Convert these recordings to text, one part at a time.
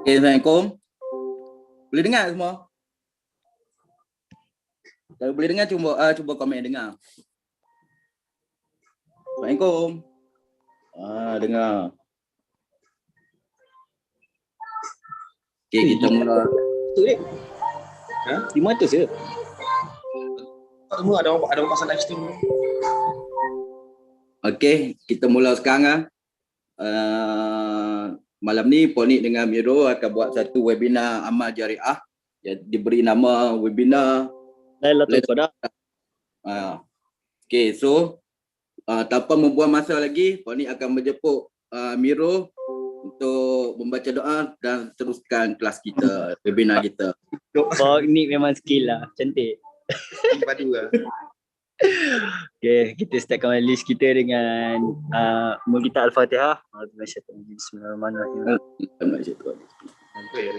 Okay, Assalamualaikum. Boleh dengar semua? Kalau boleh dengar, cuba komen dengar. Assalamualaikum. Dengar. Okay, kita mula. Betul ni? Ha? 500 je. Semua ada pasal live stream. Okay, kita mula sekarang. Malam ni Ponik dengan Miro akan buat satu webinar amal jariah yang diberi nama webinar Lailatul Qadar. Okay, so tanpa membuang masa lagi, Ponik akan menjemput Miro untuk membaca doa dan teruskan kelas kita, webinar kita. Oh, ni memang skill lah. Cantik. Padu lah. Okay, kita startkan list kita dengan kita Al-Fatihah. Bismillahirrahmanirrahim.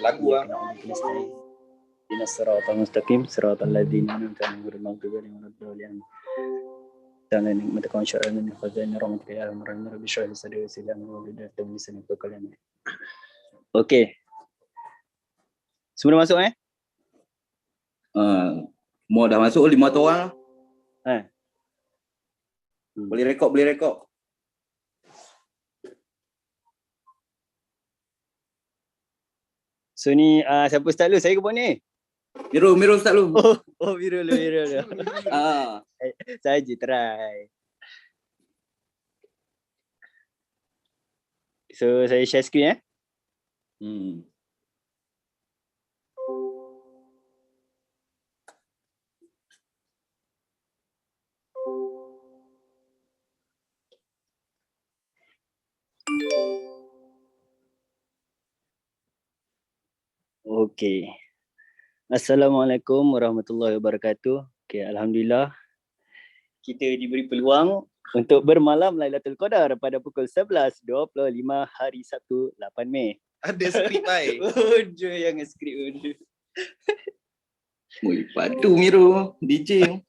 Lagu lah. Dinas siratal mustaqim siratal ladzina an'amta 'alaihim ghairil maghdubi alaihim waladdallin. Dan ini matakan syara'an min khazanir rahmatil alamin rabbi shrah li sadri wa yassir li amri wa hlul 'uqdatam min lisani yafqahu qawli. Okey. Semua dah masuk Semua dah masuk 5 orang. Boleh rekod. So ni siapa start dulu? Saya ke Ponik? Miro start dulu. Oh Miro dulu. Saya je try. So saya share screen Okey. Assalamualaikum warahmatullahi wabarakatuh. Okey, alhamdulillah kita diberi peluang untuk bermalam Lailatul Qadar pada pukul 11.25 hari Sabtu 8 Mei. Ada skrip baik. Ojo yang skrip ojo. Oi, padu Miro, DJ.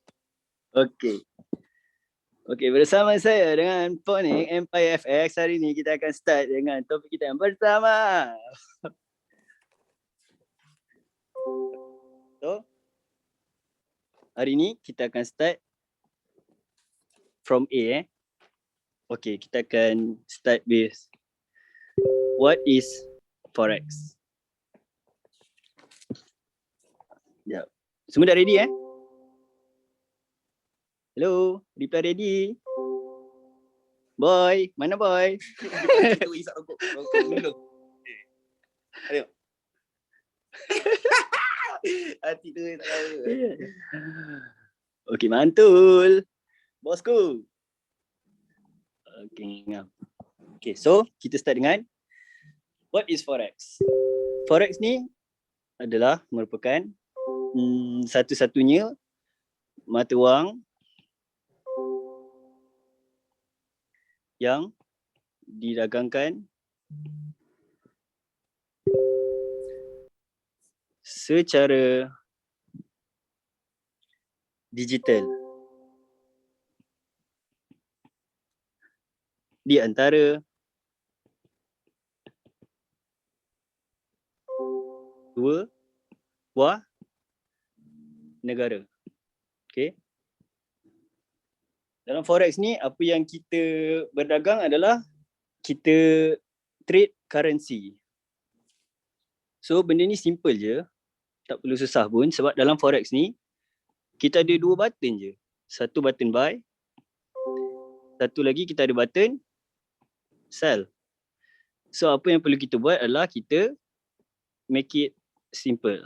Okey, bersama saya dengan Ponik Empire FX. Hari ni kita akan start dengan topik kita yang pertama. So, hari ni kita akan start from A. Okay, kita akan start with what is Forex? Sekejap. Semua dah ready Hello, reply ready? Boy, mana boy? Itu isap rokok dulu. Ayo. Hati tu tak tahu. Okey, mantul. Bosku. Okey, so kita start dengan what is Forex? Forex ni adalah merupakan satu-satunya mata wang yang didagangkan secara digital di antara dua buah negara. Okey. Dalam forex ni apa yang kita berdagang adalah kita trade currency. So benda ni simple je. Tak perlu susah pun sebab dalam forex ni kita ada dua button je. Satu button buy. Satu lagi kita ada button sell. So apa yang perlu kita buat adalah kita make it simple.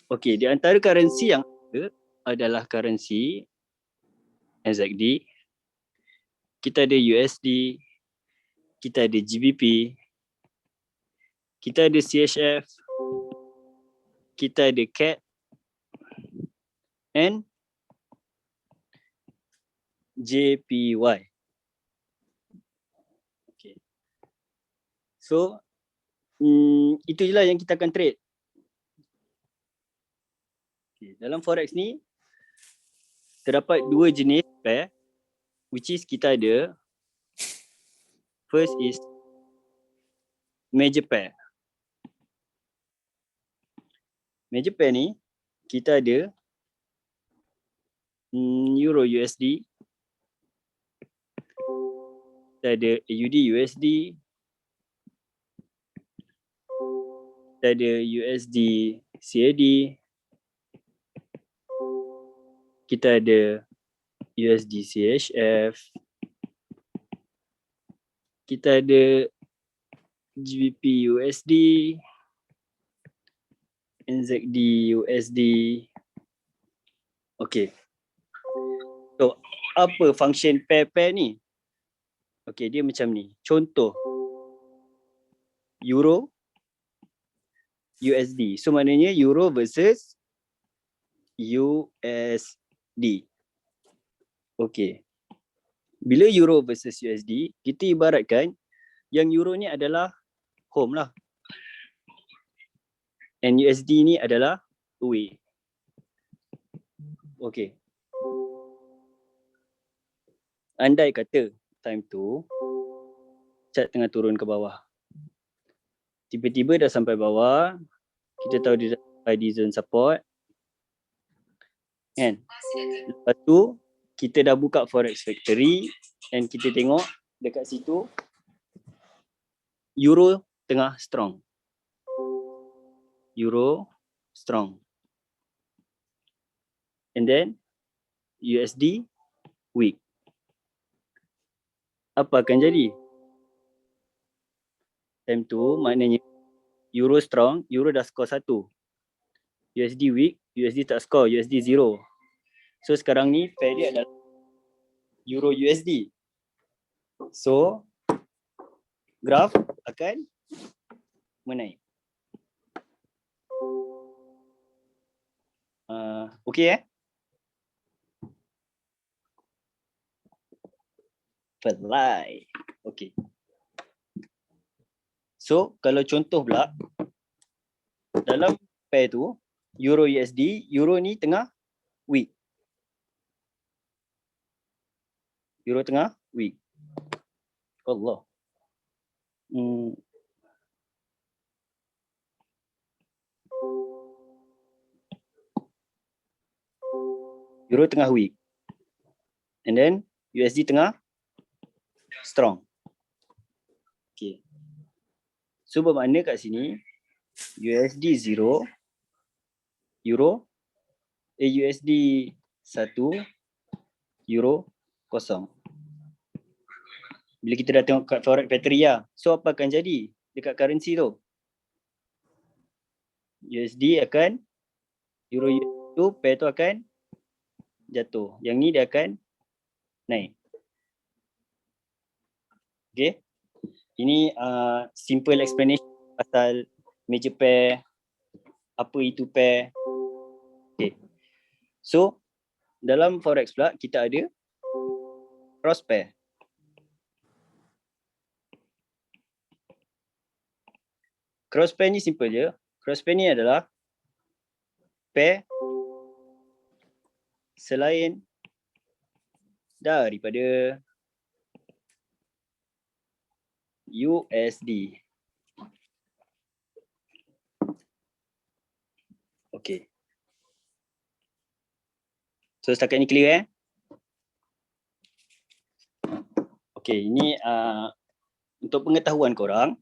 Okey, di antara currency yang ada adalah currency NZD, kita ada USD, kita ada GBP, kita ada CHF, kita ada CAD and JPY. Okay. So, itu je lah yang kita akan trade. Okay. Dalam forex ni, terdapat dua jenis pair, which is kita ada First is major pair. Major pair ni kita ada Euro USD, kita ada AUD USD, kita ada USD CAD, kita ada USD CHF, kita ada GBP USD, NZD USD. Okay. So, apa function pair-pair ni? Okay, dia macam ni. Contoh, Euro USD. So, maknanya Euro versus USD. Okay. Bila Euro versus USD, kita ibaratkan yang Euro ni adalah home lah. And USD ni adalah away. Okay. Andai kata time tu chart tengah turun ke bawah. Tiba-tiba dah sampai bawah, kita tahu dia dah sampai di zone support. Kan? Lepas tu kita dah buka Forex Factory and kita tengok dekat situ Euro tengah strong. Euro strong. And then USD weak. Apa akan jadi? Time tu maknanya Euro strong, Euro dah score 1. USD weak, USD tak score, USD 0. So sekarang ni pair dia adalah Euro USD. So graf akan menaik. Okay Fly. Okay. So kalau contoh pula dalam pair tu Euro USD, Euro ni tengah weak. Euro tengah weak. Allah. Euro tengah weak. And then USD tengah strong. Okay. So bermakna kat sini USD 0, Euro, USD 1, Euro kosong. Bila kita dah tengok kat Forex Factory lah. So apa akan jadi dekat currency tu? USD akan, Euro tu, pair tu akan jatuh. Yang ni dia akan naik. Okay. Ini simple explanation pasal major pair, apa itu pair. Okay. So dalam Forex pula kita ada cross pair. Cross pair ni simple je. Cross pair ni adalah pair selain daripada USD. Okay. So setakat ni clear Okay, ini untuk pengetahuan korang,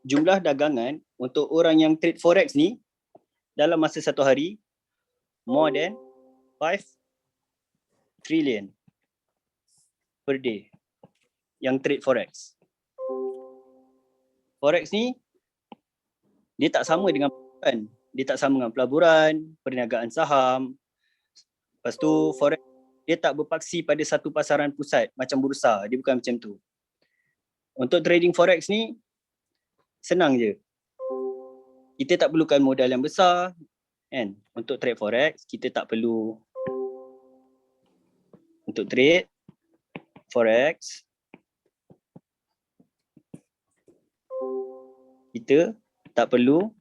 jumlah dagangan untuk orang yang trade Forex ni dalam masa satu hari more than 5 trillion per day yang trade Forex. Forex ni dia tak sama dengan pelaburan. Dia tak sama dengan pelaburan, perniagaan saham. Lepas tu Forex dia tak berpaksi pada satu pasaran pusat macam bursa. Dia bukan macam tu. Untuk trading Forex ni senang je. Kita tak perlukan modal yang besar kan. Untuk trade Forex kita tak perlu, untuk trade Forex kita tak perlu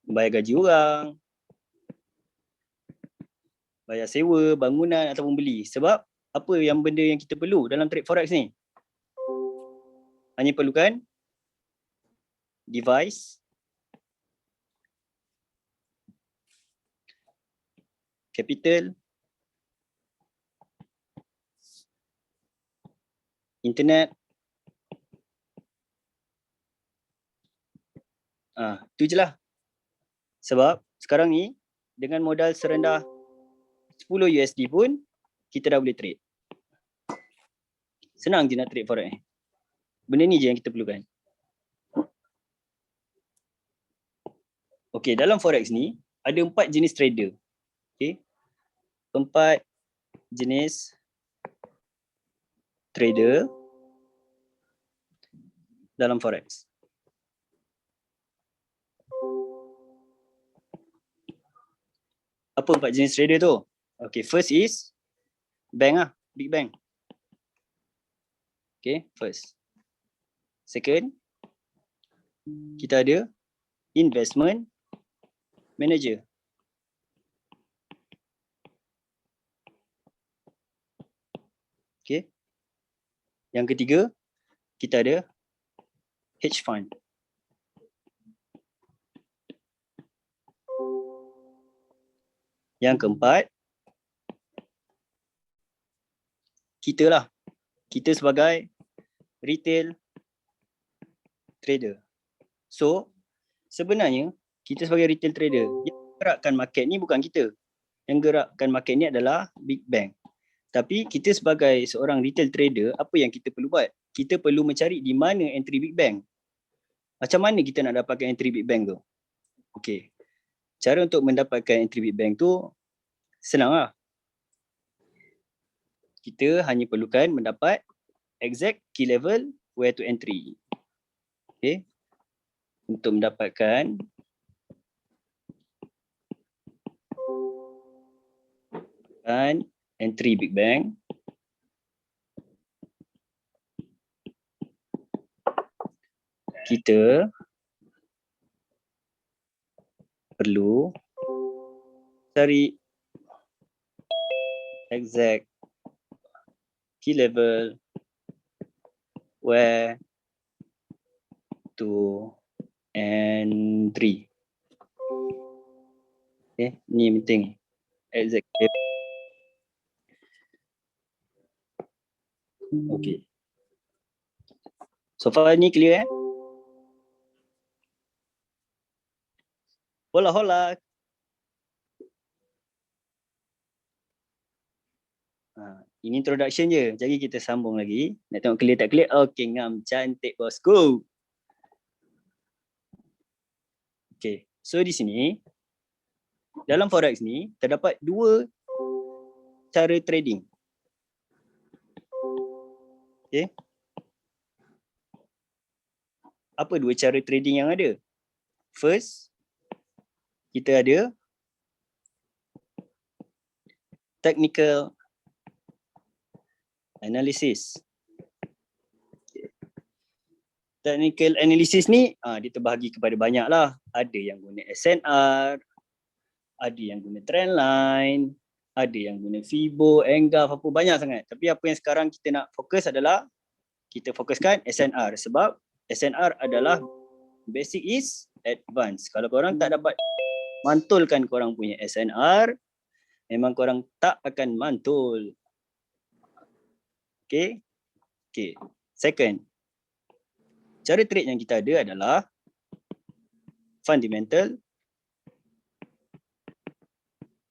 bayar gaji orang, bayar sewa, bangunan ataupun beli. Sebab Apa yang benda yang kita perlu dalam trade forex ni? Hanya perlukan device, capital, internet. Tu je lah. Sebab sekarang ni dengan modal serendah 10 USD pun kita dah boleh trade. Senang je nak trade forex ni. Benda ni je yang kita perlukan. Okay, dalam forex ni ada 4 jenis trader. Okay. 4 jenis trader dalam forex. Apa 4 jenis trader tu? Okay, first is bank lah, big bank. Okay, first. Second, kita ada investment manager. Okay. Yang ketiga, kita ada hedge fund. Yang keempat, kita lah. Kita sebagai retail trader. So, sebenarnya kita sebagai retail trader, yang gerakkan market ni bukan kita. Yang gerakkan market ni adalah big bank. Tapi kita sebagai seorang retail trader, apa yang kita perlu buat? Kita perlu mencari di mana entry big bank. Macam mana kita nak dapatkan entry big bank tu? Okay. Cara untuk mendapatkan entry big bank tu senang lah. Kita hanya perlukan mendapat exact key level where to entry. Okay. Untuk mendapatkan entry big bank, kita perlu cari exact key level where to entry. Okay, ni yang penting. Exact level. Okay. So far ni clear Hola. Ini introduction je. Jadi kita sambung lagi. Nak tengok clear tak clear? Okay, ngam cantik bosku. Okay, so di sini dalam forex ni terdapat 2 cara trading. Okay. Apa 2 cara trading yang ada? First, kita ada technical analysis. Technical analysis ni dia terbahagi kepada banyak lah. Ada yang guna SNR, ada yang guna trendline, ada yang guna Fibo, Engulf, apa banyak sangat. Tapi apa yang sekarang kita nak fokus adalah kita fokuskan SNR sebab SNR adalah basic is advanced. Kalau korang tak dapat mantulkan korang punya SNR, memang korang tak akan mantul. Okay. Second, cara trade yang kita ada adalah fundamental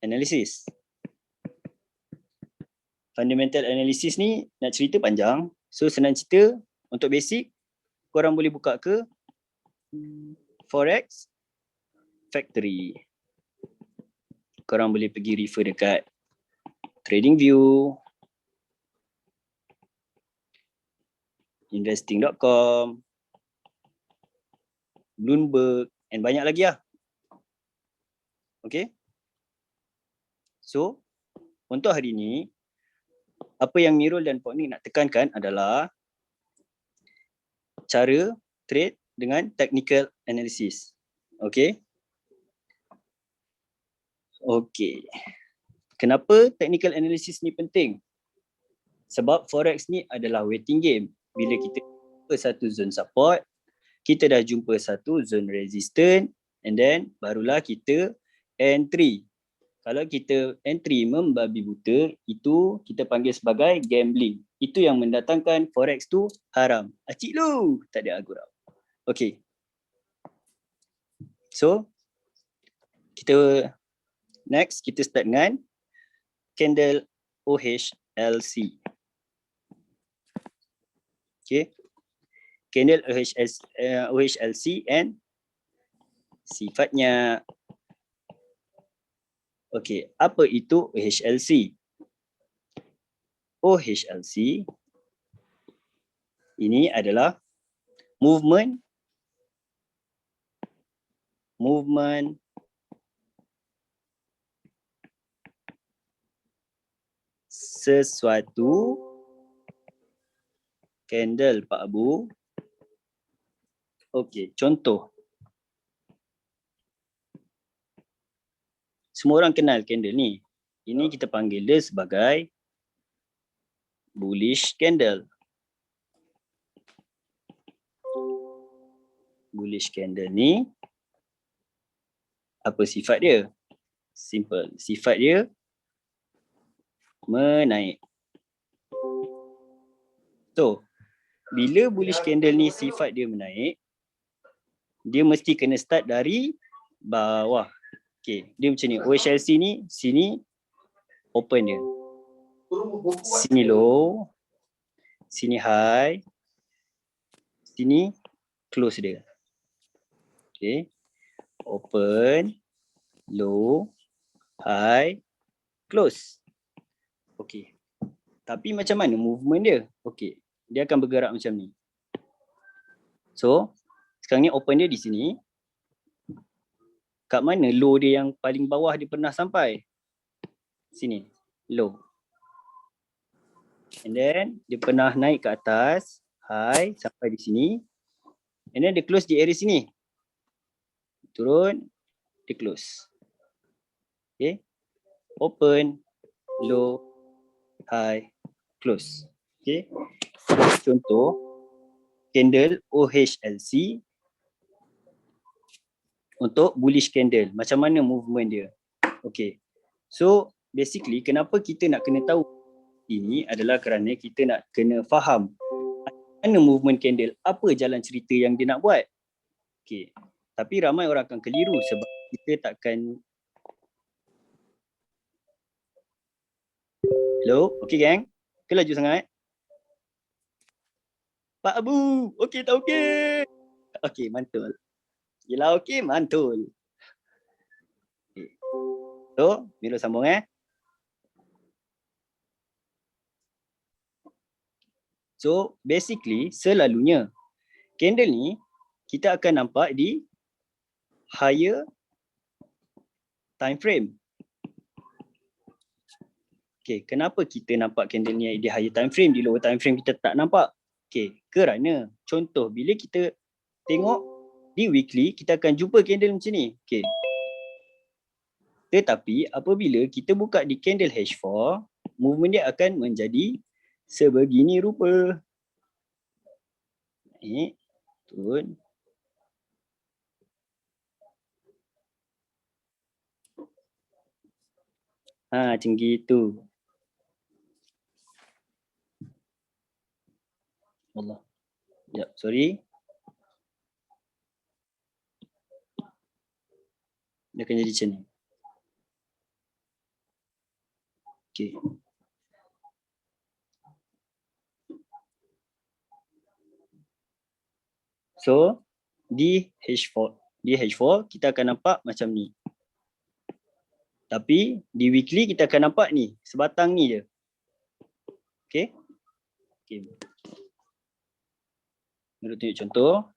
analysis. Fundamental analysis ni nak cerita panjang. So senang cerita, untuk basic korang boleh buka ke Forex Factory. Korang boleh pergi refer dekat TradingView, investing.com, Bloomberg, and banyak lagi lah. Okay. So, untuk hari ni, apa yang Mirul dan Pok Nick nak tekankan adalah cara trade dengan technical analysis. Okay. Okay. Kenapa technical analysis ni penting? Sebab forex ni adalah waiting game. Bila kita jumpa satu zone support, kita dah jumpa satu zone resistance, and then barulah kita entry. Kalau kita entry membabi buta, itu kita panggil sebagai gambling. Itu yang mendatangkan forex tu haram. Acik lu, tak ada agurau. Okay. So, kita next, kita start dengan candle OHLC. Okay. Candle OHLC and sifatnya. Okay, apa itu OHLC? OHLC ini adalah movement sesuatu candle Pak Abu. Okay, contoh. Semua orang kenal candle ni. Ini kita panggil dia sebagai bullish candle. Bullish candle ni, apa sifat dia? Simple. Sifat dia menaik. So, bila bullish candle ni sifat dia menaik, dia mesti kena start dari bawah. Okay, dia macam ni. OHLC ni, sini open dia. Sini low, sini high, sini close dia. Okay, open, low, high, close. Okay, tapi macam mana movement dia? Okay, dia akan bergerak macam ni. So, sekarang ni open dia di sini. Kat mana low dia yang paling bawah dia pernah sampai? Sini, low. And then dia pernah naik ke atas, high sampai di sini. And then dia close di area sini. Turun, dia close. Okay. Open, low, high, close. Okay. Contoh candle OHLC untuk bullish candle. Macam mana movement dia? Okay. So basically kenapa kita nak kena tahu ini adalah kerana kita nak kena faham mana movement candle, apa jalan cerita yang dia nak buat. Okay. Tapi ramai orang akan keliru sebab kita takkan. Hello? Okay gang? Ke laju sangat? Pak Abu, okey tak okey? Okey, mantul. Yelah okey, mantul. Okay. So, Milo sambung So, basically, selalunya candle ni kita akan nampak di higher time frame. Okay, kenapa kita nampak candle ni di higher time frame, di lower time frame kita tak nampak? Okay, kerana contoh bila kita tengok di weekly, kita akan jumpa candle macam ni. Okay. Tetapi apabila kita buka di candle H4, movement dia akan menjadi sebegini rupa. Naik, turun. Macam gitu. Allah. Sekejap, sorry. Dia akan jadi macam ni. Okay. So, di H4 kita akan nampak macam ni. Tapi di weekly kita akan nampak ni, sebatang ni je. Okay. Okay. Menurut tunjuk contoh.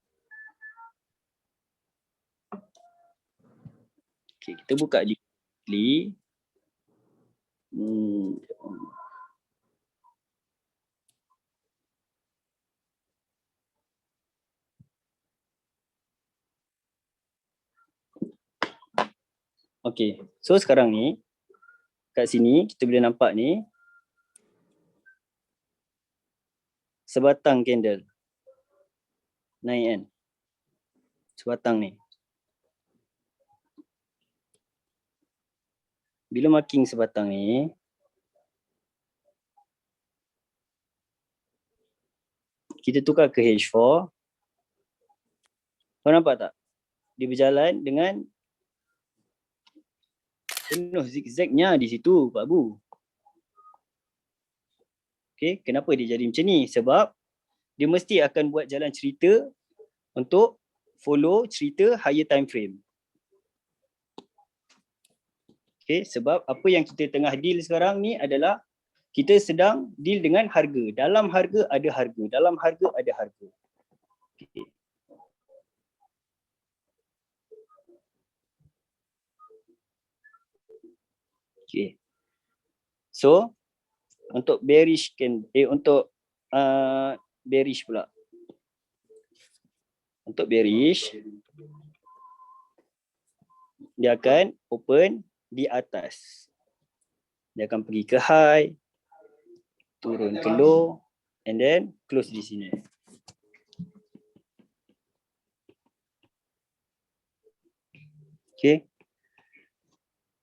Okay, kita buka di weekly. Okay, so sekarang ni kat sini kita boleh nampak ni sebatang candle. Naik kan? Sebatang ni. Bila marking sebatang ni, kita tukar ke H4. Kau nampak tak? Dia berjalan dengan penuh zigzagnya di situ, Pak Bu. Okay, kenapa dia jadi macam ni? Sebab dia mesti akan buat jalan cerita untuk follow cerita higher time frame. Okay, sebab apa yang kita tengah deal sekarang ni adalah kita sedang deal dengan harga. Dalam harga ada harga. Dalam harga ada harga. Okay. Okay. So, untuk bearish untuk bearish pula. Untuk bearish, dia akan open di atas. Dia akan pergi ke high, turun ke low, and then close di sini. Okay.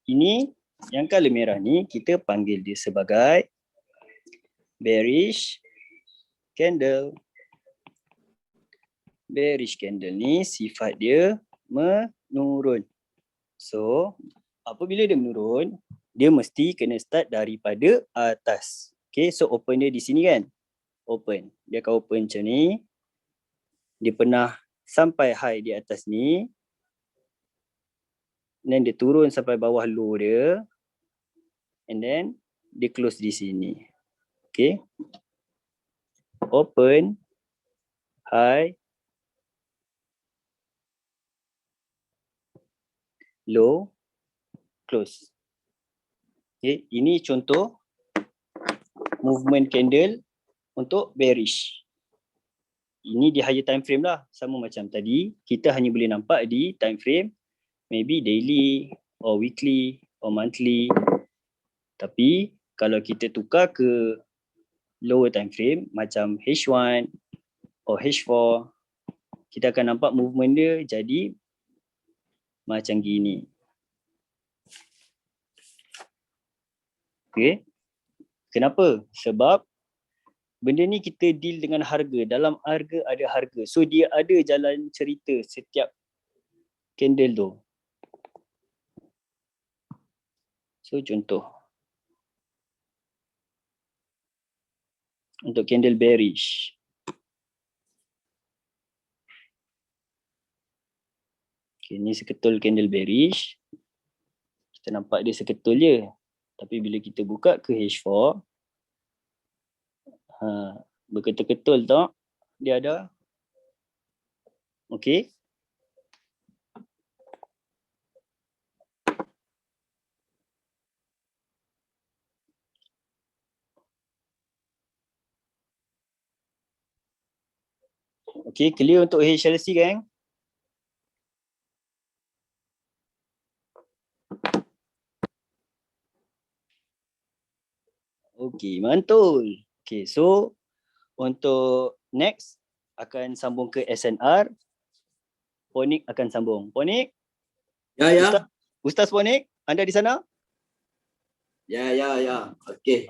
Ini yang color merah ni kita panggil dia sebagai bearish candle. Bearish candle ni sifat dia menurun. So, apabila dia menurun, dia mesti kena start daripada atas. Okay, so open dia di sini kan? Open. Dia akan open macam ni. Dia pernah sampai high di atas ni. And then dia turun sampai bawah low dia. And then dia close di sini. Okay. Open, high, low, close. Okay. Ini contoh movement candle untuk bearish. Ini di higher time frame lah. Sama macam tadi, kita hanya boleh nampak di time frame maybe daily or weekly or monthly. Tapi kalau kita tukar ke lower time frame macam H1 or H4, kita akan nampak movement dia jadi macam gini. Okay. Kenapa? Sebab benda ni kita deal dengan harga. Dalam harga ada harga. So dia ada jalan cerita setiap candle tu. So contoh. Untuk candle bearish. Okay, ni seketul candle bearish. Kita nampak dia seketul je. Tapi bila kita buka ke H4, berketul-ketul tak? Dia ada. Okay. Okay, clear untuk HLC gang? Okay, mantul. Okay, so untuk next akan sambung ke SNR. Ponik akan sambung. Ponik? Ya, ya. Ustaz Ponik, anda di sana? Ya. Okey.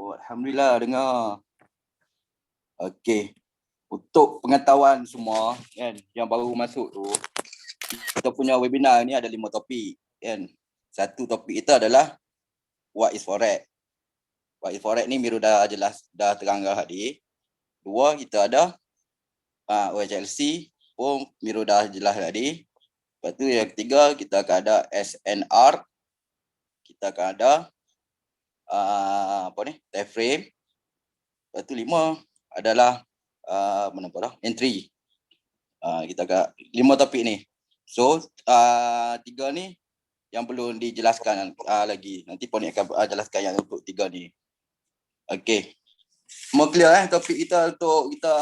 Oh, alhamdulillah dengar. Okey. Untuk pengetahuan semua kan yang baru masuk tu, kita punya webinar ni ada 5 topik kan. Satu topik kita adalah what is forex. What is forex ni Miru dah jelas, dah terangkan tadi. 2 kita ada OHLC pun Miru dah jelas tadi. Lepas tu yang ketiga kita akan ada SNR. Kita akan ada time frame. Lepas tu 5 adalah entry. Kita agak 5 topik ni. So 3 ni yang perlu dijelaskan lagi. Nanti Poni akan jelaskan yang untuk 3 ni. Okey. Semua clear topik kita untuk kita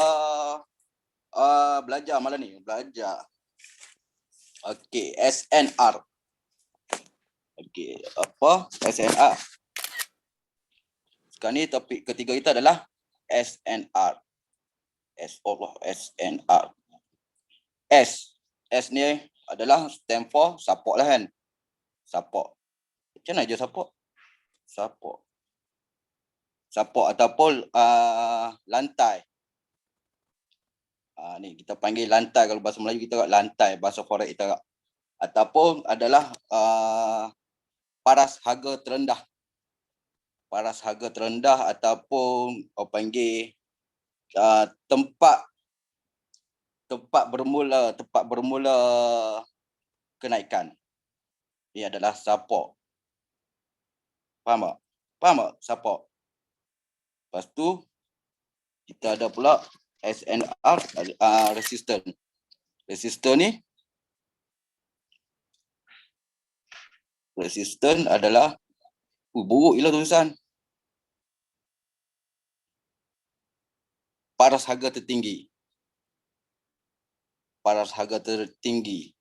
belajar malam ni. Belajar. Okey, SNR. Okey, apa SNR? Sekarang ni topik ketiga kita adalah SNR. SNR. S ni adalah stand for support lah kan. Support. Macam mana je support? Support ataupun lantai. Ni kita panggil lantai, kalau bahasa Melayu kita lantai, bahasa forex kita ataupun adalah paras harga terendah. Paras harga terendah ataupun orang panggil tempat bermula kenaikan. Ini adalah support. Faham tak? Support. Lepas tu kita ada pula SNR, resistance. Resistance ni adalah buruk gila tulisan. Paras harga tertinggi. Paras harga tertinggi.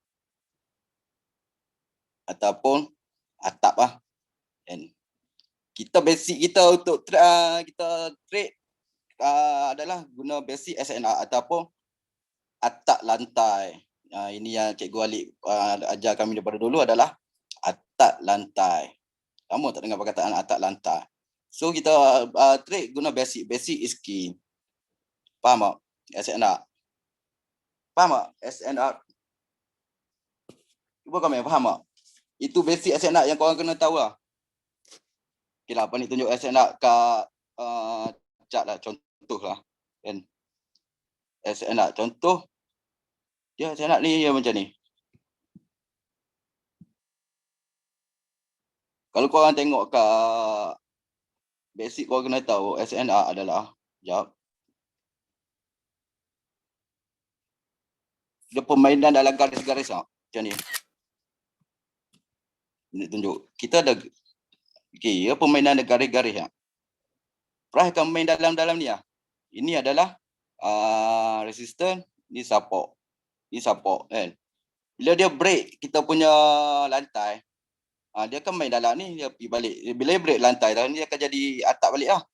Ataupun atap lah. And kita basic kita untuk kita trade adalah guna basic SNR ataupun atap lantai. Ini yang Cikgu Alik ajar kami daripada dulu adalah atap lantai. Kamu tak dengar perkataan atap lantai. So kita trade guna basic. Basic is key. Faham tak? SNR. Faham tak? SNR. Cuba kami faham tak? Itu basic SNR yang korang kena tahu lah. Okay lah, apa ni tunjuk SNR kat chart lah, contoh lah. Kan? SNR, contoh. Dia SNR ni dia macam ni. Kalau korang tengok kat basic, korang kena tahu SNR adalah, sekejap. Dia permainan dalam garis-garis lah. Macam ni. Ini tunjuk. Kita ada, okay, dia permainan ada garis-garis lah. Price akan main dalam ni lah. Ini adalah resistance, ni support. Ni support kan. Bila dia break kita punya lantai, dia akan main dalam ni, dia pergi balik. Bila dia break lantai dah, dia akan jadi atap balik lah.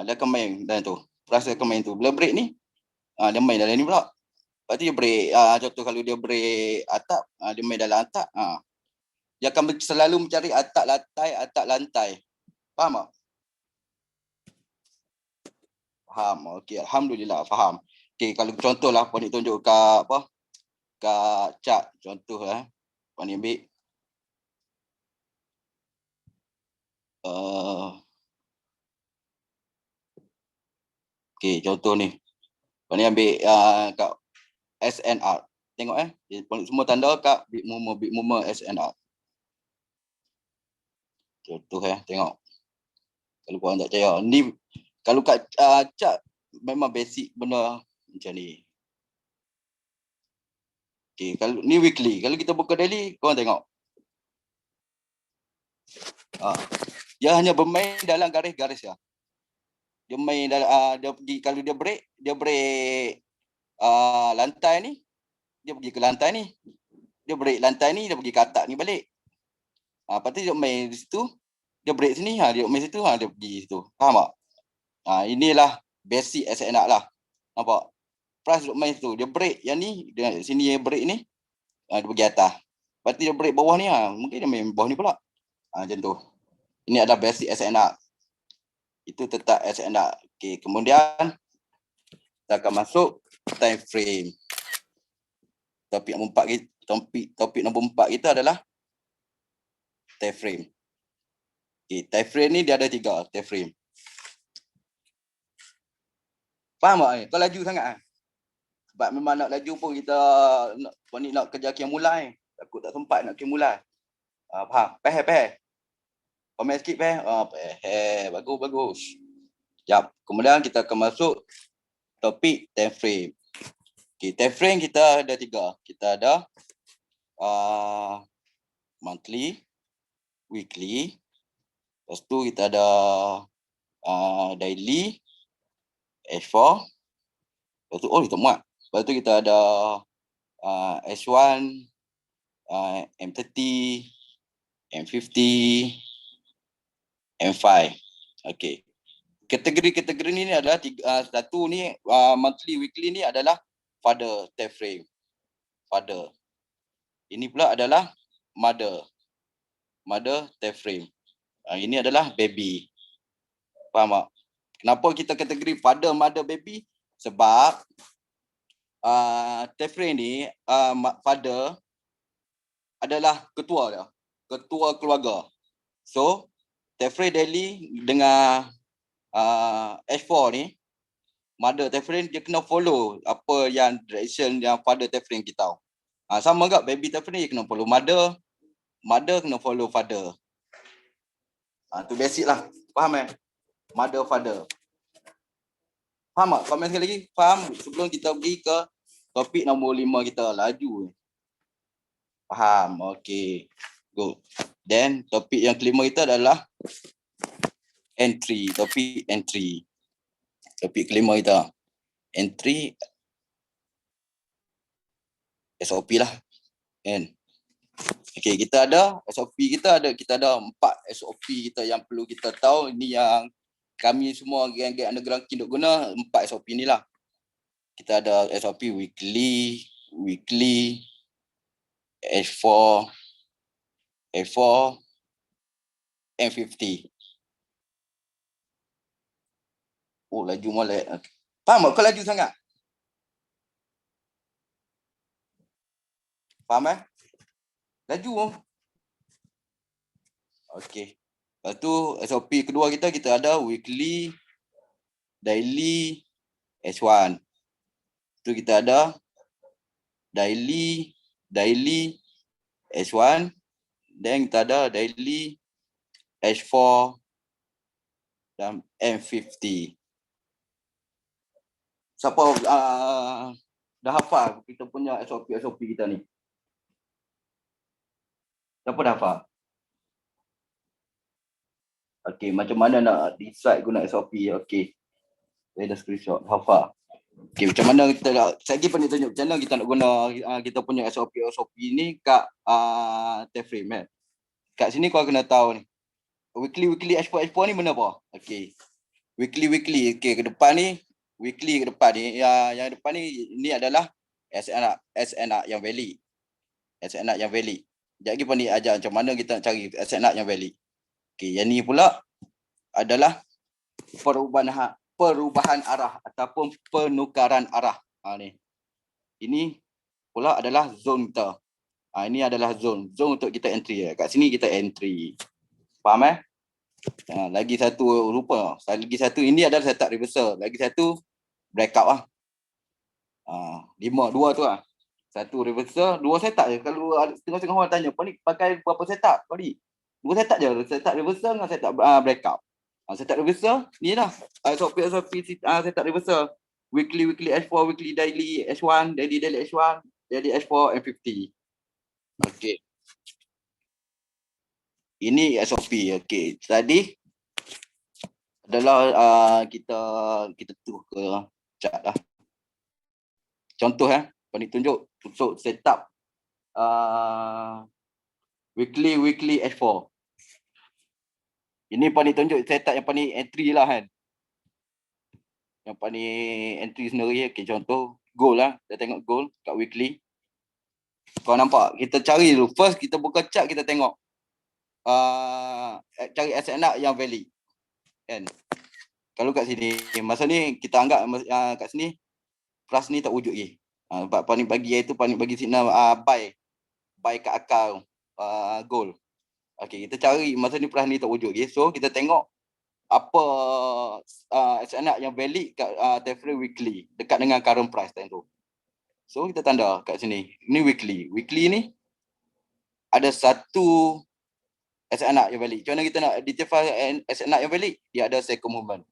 Dia akan main dalam tu. Price akan main tu. Bila break ni, dia main dalam ni pula. Lepas tu dia break. Contoh kalau dia break atap, dia main dalam atap. Dia akan selalu mencari atap lantai. Faham tak? Faham. Okey, alhamdulillah faham. Okey, kalau contohlah Puan ni tunjuk kat apa? Kat chart contoh Puan ni ambil okey, contoh ni. Puan ni ambil kat SNR. Tengok semua tanda kat Big Mover SNR. Contoh tengok. Kalau korang tak percaya. Ni kalau kat chart memang basic benda macam ni. Okay, kalau ni weekly. Kalau kita buka daily, korang tengok. Dia hanya bermain dalam garis-garis ya. Dia main dalam dia pergi, kalau dia break lantai ni, dia pergi ke lantai ni. Dia break lantai ni, dia pergi ke atap ni balik. Lepas tu dia main di situ, dia break sini, dia main situ, dia pergi situ. Faham tak? Inilah basic SNR lah. Nampak? Price duk main situ, dia break yang ni, dia sini dia break ni, dia pergi atas. Lepas tu dia break bawah ni, mungkin dia main bawah ni pula. Macam tu. Ini adalah basic SNR. Itu tetap SNR. Okey, kemudian kita akan masuk time frame. Topik nombor 4 kita adalah time frame. Okey, time frame ni dia ada 3 time frame. Faham tak? Kau laju sangat sebab memang nak laju pun kita nak kerja mulai. Takut tak sempat nak mulai. Faham? Faham? Komen sikit bagus. Sekejap. Kemudian kita akan masuk topik time frame. Okay, time frame kita ada 3. Kita ada monthly, weekly. Lepas tu kita ada daily, H4. Lepas tu, oh, tak muat. Lepas tu kita ada H1, M30, M50, M5. Okay. Kategori-kategori ni adalah satu ni monthly, weekly ni adalah father time frame. Father. Ini pula adalah mother. Mother time frame. Ini adalah baby. Faham tak? Kenapa kita kategori father, mother, baby? Sebab time frame ni father adalah ketua dia. Ketua keluarga. So, time frame daily dengan H4 ni, mother time frame dia kena follow apa yang direction yang father time frame kita tahu. Sama juga baby time frame dia kena follow mother, mother kena follow father. Tu basic lah. Faham Mother, father. Faham tak? Komen sekali lagi. Faham? Sebelum kita pergi ke topik nombor 5 kita. Laju. Faham? Okay. Good. Then topik yang kelima kita adalah entry. Topik entry. Topik kelima kita. Entry. SOP lah. Kan? Okay, kita ada SOP kita ada 4 SOP kita yang perlu kita tahu. Ini yang kami semua geng-geng underground King duk guna 4 SOP ni lah. Kita ada SOP weekly, H4, M50. Oh, laju molek. Faham tak? Kau laju sangat? Faham Laju. Okey. Lepas tu SOP kedua kita ada weekly, daily, H1. Tu kita ada daily, H1. Dan kita ada daily, H4 dan M50. Siapa dah hafal kita punya SOP kita ni? Siapa dah hafal? Okey, macam mana nak decide guna SOP? Okey. Saya dah screenshot. Hafal. Okey, macam mana kita saya lagi pernah tunjuk macam mana kita nak guna kita punya SOP ni kat time frame Kat sini kau kena tahu ni. Weekly H4 ni benda apa? Okey. Weekly. Okey, ke depan ni weekly ke depan ni yang depan ni adalah SNR yang valid. SNR yang valid. Sekejap lagi pun ni ajar macam mana kita nak cari SNR yang valid. Okey, yang ni pula adalah perubahan arah ataupun penukaran arah. Ni. Ini pula adalah zone kita. Ini adalah zone untuk kita entry. Kat sini kita entry. Faham lagi satu rupa. Lagi satu ini adalah setup reversal. Lagi satu breakout lah. 2 tu lah. Satu reversal, 2 setup je. Kalau setengah-setengah orang tanya, kau ni pakai berapa setup? Kau ni 2 setup je. Setup reversal dengan setup breakout. Setup reversal, ni lah. SOP setup reversal. Weekly H4, weekly daily H1, daily H1, daily H4, M50. Okay. Ini SOP. Okay. Tadi adalah kita terus ke chart lah. Contoh kau ni tunjuk untuk setup weekly H4. Ini paling tunjuk setup yang paling entry lah Yang paling entry sendiri. Okay, contoh goal lah. Kita tengok goal kat weekly. Kau nampak? Kita cari dulu. First kita buka chart, kita tengok cari SNR yang valid. Kan? Kalau kat sini, masa ni kita anggap kat sini plus ni tak wujud lagi. Sebab paling bagi itu paling bagi signal buy kat akal goal. Okey, kita cari masa ni plus ni tak wujud lagi. So kita tengok apa SNR yang valid kat time frame weekly dekat dengan current price time tu. So kita tanda kat sini. Ini weekly. Weekly ni ada satu SNR yang valid. Macam mana kita nak identify SNR yang valid? Dia ada second movement.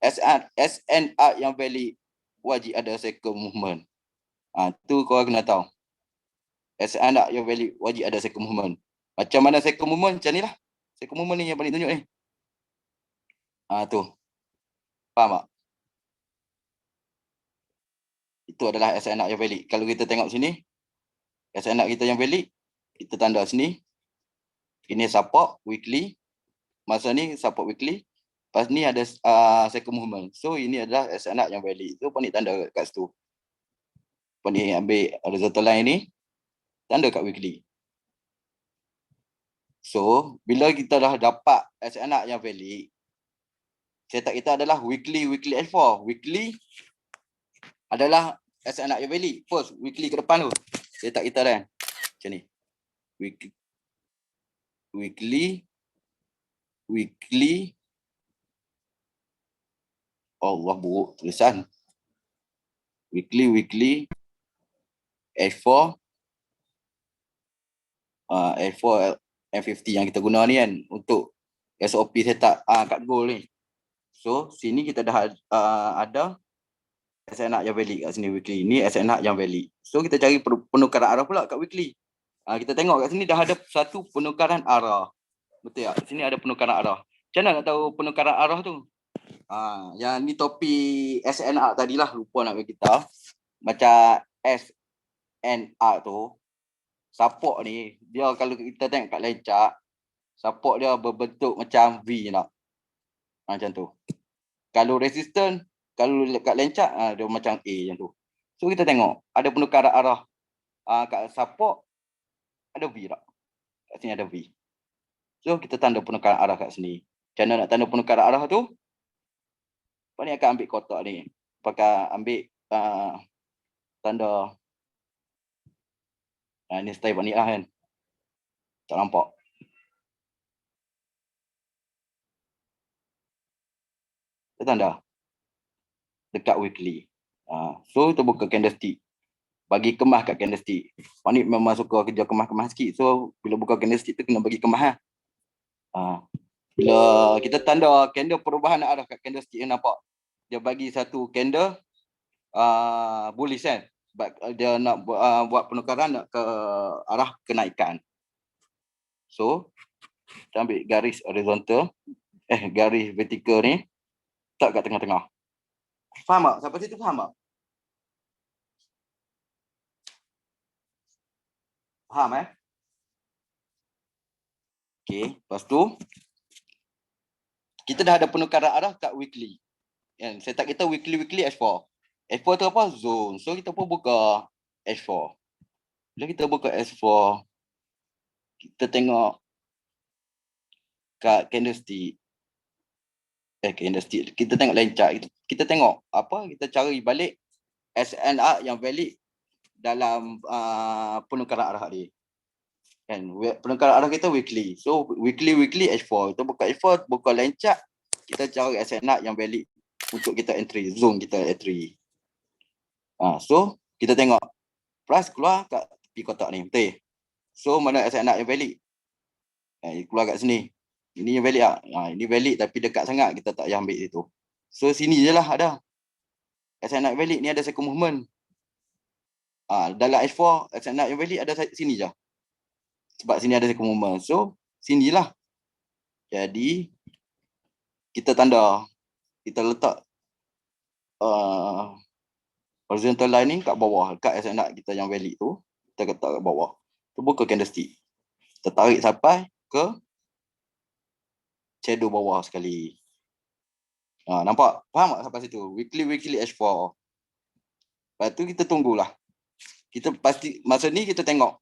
SNR yang valid wajib ada second movement. Tu kau kena tahu. As anak yang valid wajib ada second movement. Macam mana second movement? Macam ni lah. Second movement ni yang paling tunjuk ni. Tu. Faham tak? Itu adalah as anak yang valid. Kalau kita tengok sini, as anak kita yang valid, kita tanda sini. Ini support weekly. Masa ni support weekly. Lepas ni ada second movement. So ini adalah as anak yang valid. So Panik tanda kat situ. Panik ambil horizontal line ni, tanda kat weekly. So bila kita dah dapat as anak yang valid, setup kita adalah weekly F4. Weekly adalah as anak yang valid. First weekly ke depan tu. Setup kita dah. Macam ni. Weekly Allah buruk tulisan. Weekly F4 F4 M50 yang kita guna ni kan untuk SOP setup kat goal ni. So sini kita dah ada SNR yang valid kat sini weekly. Ni SNR yang valid. So kita cari penukaran arah pula kat weekly. Kita tengok kat sini dah ada satu penukaran arah. Betul tak? Sini ada penukaran arah. Macam mana nak tahu penukaran arah tu? Yang ni topik SNR tadilah, lupa nak bagi kita. Macam SNR tu, support ni, dia kalau kita tengok kat lencak, support dia berbentuk macam V nak. Macam tu. Kalau resistance, kalau kat lencak, dia macam A macam tu. So kita tengok, ada penukaran arah. Kat support, ada V tak? Kat sini ada V. So kita tanda penukaran arah kat sini. Macam mana nak tanda penukaran arah tu? Ni akan ambil kotak ni. Pakai ambil tanda. Ni style panik lah kan. Tak nampak. Kita tanda. Dekat weekly. So kita buka candlestick. Bagi kemas kat candlestick. Panik memang suka kerja kemas-kemas sikit. So bila buka candlestick tu kena bagi kemas lah. Bila kita tanda candle perubahan arah kat candlestick yang nampak. Dia bagi satu candle bullish kan. Sebab dia nak buat penukaran nak ke arah kenaikan. So kita ambil garis horizontal. Garis vertical ni. Tak kat tengah-tengah. Faham tak? Sampai situ faham tak? Faham Okay. Lepas tu kita dah ada penukaran arah kat weekly. Setup kita weekly H4. H4 tu apa? Zone. So kita pun buka H4. Bila kita buka H4, kita tengok kat candlestick. Candlestick. Kita tengok lencak. Kita tengok apa? Kita cari balik SNR yang valid dalam penukaran arah ni. Kan? Penukaran arah kita weekly. So weekly H4. Kita buka H4, buka lencak. Kita cari SNR yang valid untuk kita entry, zone kita entry. So kita tengok price keluar kat tepi kotak ni, betul. So mana SNR yang valid? Keluar kat sini. Ini yang valid tak? Ini valid tapi dekat sangat, kita tak payah ambil situ. So sini je lah ada. SNR yang valid ni ada second movement. Dalam H4 SNR yang valid ada sini je. Sebab sini ada second movement. So sinilah. Jadi kita tanda. Kita letak horizontal line ni kat bawah, kat SNR kita yang valid tu, kita letak kat bawah. Kita buka candlestick. Kita tarik sampai ke shadow bawah sekali. Nampak? Faham tak sampai situ? Weekly H4. Lepas tu kita tunggulah. Kita pasti, masa ni kita tengok.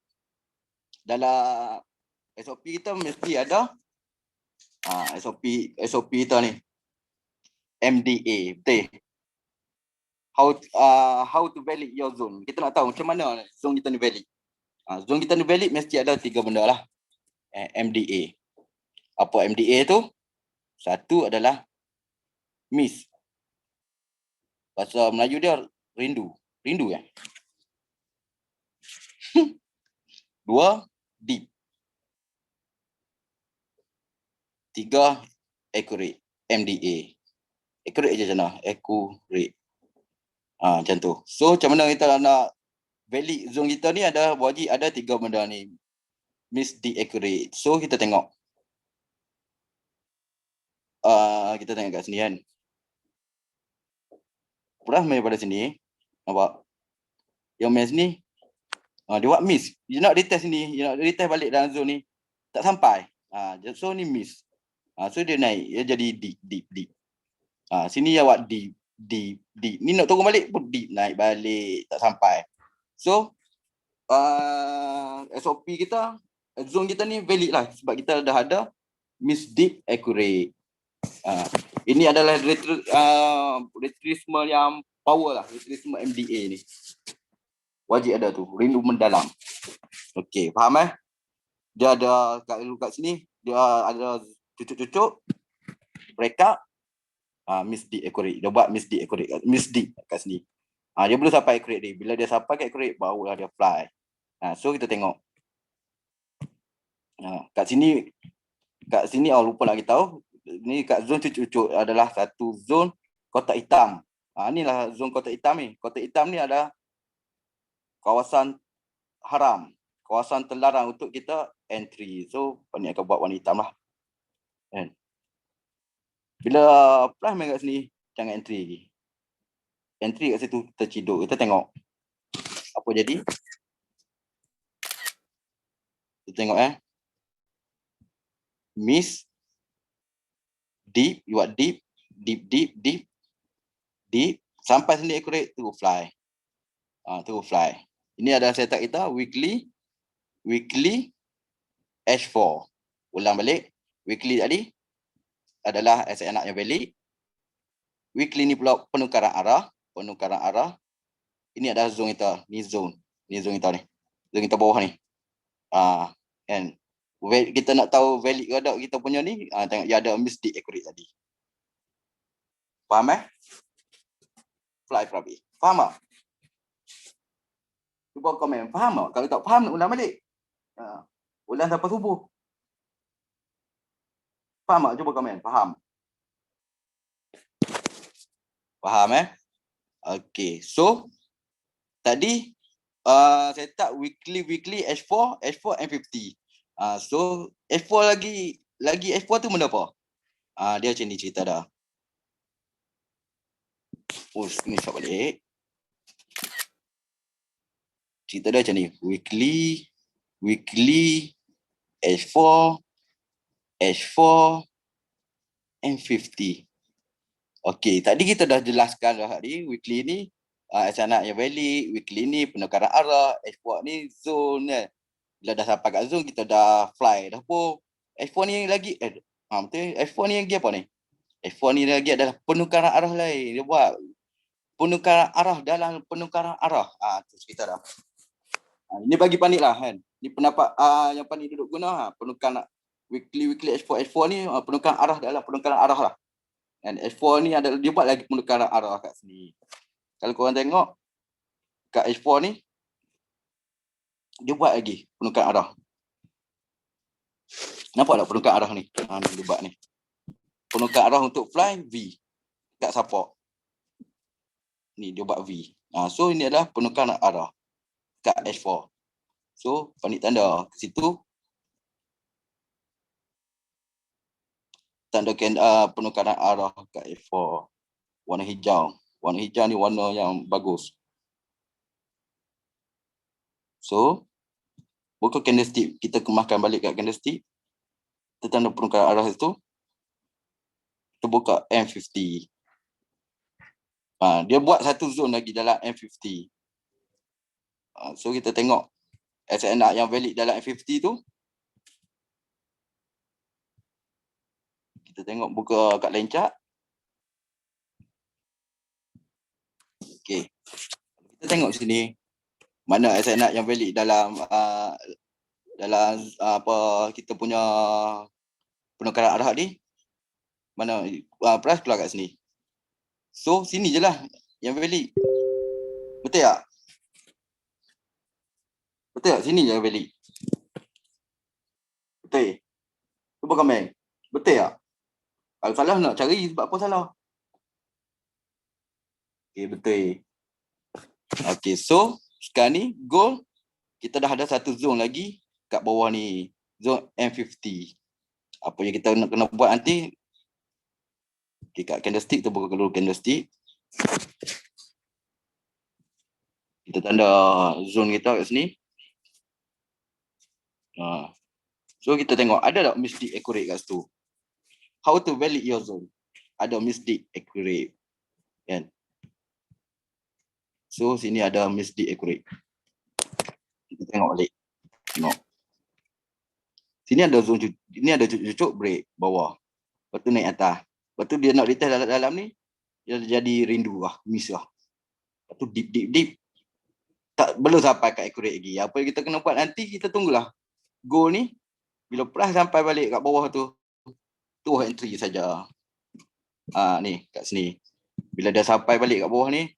Dalam SOP kita mesti ada SOP kita ni. MDA, betul. How to valid your zone. Kita nak tahu macam mana zone kita ni valid. Zone kita ni valid mesti ada 3 benda lah. MDA. Apa MDA tu? Satu adalah miss. Bahasa Melayu dia rindu. Rindu kan? 2, deep. 3, accurate. MDA. Accurate je macam mana? Accurate. Macam tu. So macam mana kita nak valid zone kita ni ada wajib ada 3 benda ni. Miss, deep, accurate. So kita tengok. Kita tengok kat sini kan. Pernah main pada sini. Nampak? Yang main sini. Dia buat miss. You nak retest ni. You nak retest balik dalam zone ni. Tak sampai. So ni miss. So dia naik. Dia jadi deep. Sini dia buat deep. Ni nak turun balik pun deep. Naik balik. Tak sampai. So SOP kita, zone kita ni valid lah. Sebab kita dah ada miss, deep, accurate. Ini adalah retracement yang power lah. Retracement MDA ni. Wajib ada tu. Rindu mendalam. Okey, faham Dia ada kat sini. Dia ada cucuk-cucuk. Break up. Miss, deep, accurate. Dia buat miss, deep, accurate. Miss, deep kat sini. Dia belum sampai accurate ni. Bila dia sampai ke accurate, barulah dia fly. So kita tengok. Kat sini lupa nak beritahu. Ni kat zone cucuk-cucuk adalah satu zone kotak hitam. Inilah zone kotak hitam ni. Kotak hitam ni ada kawasan haram. Kawasan terlarang untuk kita entry. So, ni akan buat warna hitam lah. Kan? Bila plus main kat sini, jangan entry lagi. Entry kat situ terciduk. Kita tengok. Apa jadi? Kita tengok miss, deep, you buat deep, sampai sini accurate, terus fly. Terus fly. Ini adalah setup kita weekly H4. Ulang balik. Weekly tadi adalah SNR yang valid. Weekly ni pula penukaran arah. Ini adalah zone kita. Ni zone kita ni. Zone kita bawah ni. Kan. Kita nak tahu valid ke tak kita punya ni, tengok dia ada miss, deep, accurate tadi. Faham Fly Prabi. Faham tak? Cuba komen. Faham tak? Kalau tak faham, ulang balik. Ulang sampai subuh. Faham tak? Cuba komen. Faham? Faham Okay. So, tadi setup weekly H4 and 50. So H4 lagi H4 tu benda apa? Dia macam ni cerita dah. Screenshot balik. Cerita dia macam ni. Weekly H4 and 50. Okey, tadi kita dah jelaskan dah tadi weekly ni SNR yang valid, weekly ni penukaran arah, H4 ni zone kan. Bila dah sampai kat zone, kita dah fly dah pun. F4 ni lagi betul. F4 ni lagi apa ni? F4 ni lagi adalah penukaran arah lain. Dia buat penukaran arah dalam penukaran arah. Tu cerita dah. Ini bagi panik lah kan. Ni pendapat yang panik duduk guna. Penukaran weekly F4 ni penukaran arah dalam penukaran arah lah. Dan F4 ni adalah dia buat lagi penukaran arah kat sini. Kalau korang tengok kat H4 ni, dia buat lagi penukaran arah. Nampak tak penukaran arah ni? Ni dia buat ni. Penukaran arah untuk fly V kat support. Ni dia buat V. So ini adalah penukaran arah kat H4. So panik tanda ke situ. Tanda penukaran arah kat H4. Warna hijau. Warna hijau ni warna yang bagus. So, buka candlestick. Kita kemaskan balik kat candlestick. Kita tanda penukaran arah itu. Kita buka M50. Dia buat satu zone lagi dalam M50. So, kita tengok SNR yang valid dalam M50 tu. Kita tengok buka kat line chart. Okay. Kita tengok sini. Mana SNR yang valid dalam apa kita punya penukaran arah ni. Mana price keluar kat sini. So sini je lah yang valid. Betul tak? Betul tak? Sini je yang valid. Betul. Cuba komen. Betul tak? Kalau salah nak cari sebab apa salah. Okay, betul. Okay, so sekarang ni goal kita dah ada satu zone lagi kat bawah ni, zone M50. Apa yang kita kena buat nanti, okay, kat candlestick tu buka dulu candlestick. Kita tanda zone kita kat sini. So kita tengok ada tak mislead accurate kat situ. How to validate your zone? Ada mislead accurate. Kan? So sini ada mislead accurate. Kita tengok balik. Tengok. Sini ada zone, ini ada cucuk break bawah. Lepas tu naik atas. Lepas tu dia nak retest dalam ni, dia jadi rindu lah, miss lah. Lepas tu deep. Tak belum sampai kat accurate lagi. Apa yang kita kena buat nanti, kita tunggulah. Goal ni, bila price sampai balik kat bawah tu entry saja. Ni kat sini. Bila dia sampai balik kat bawah ni,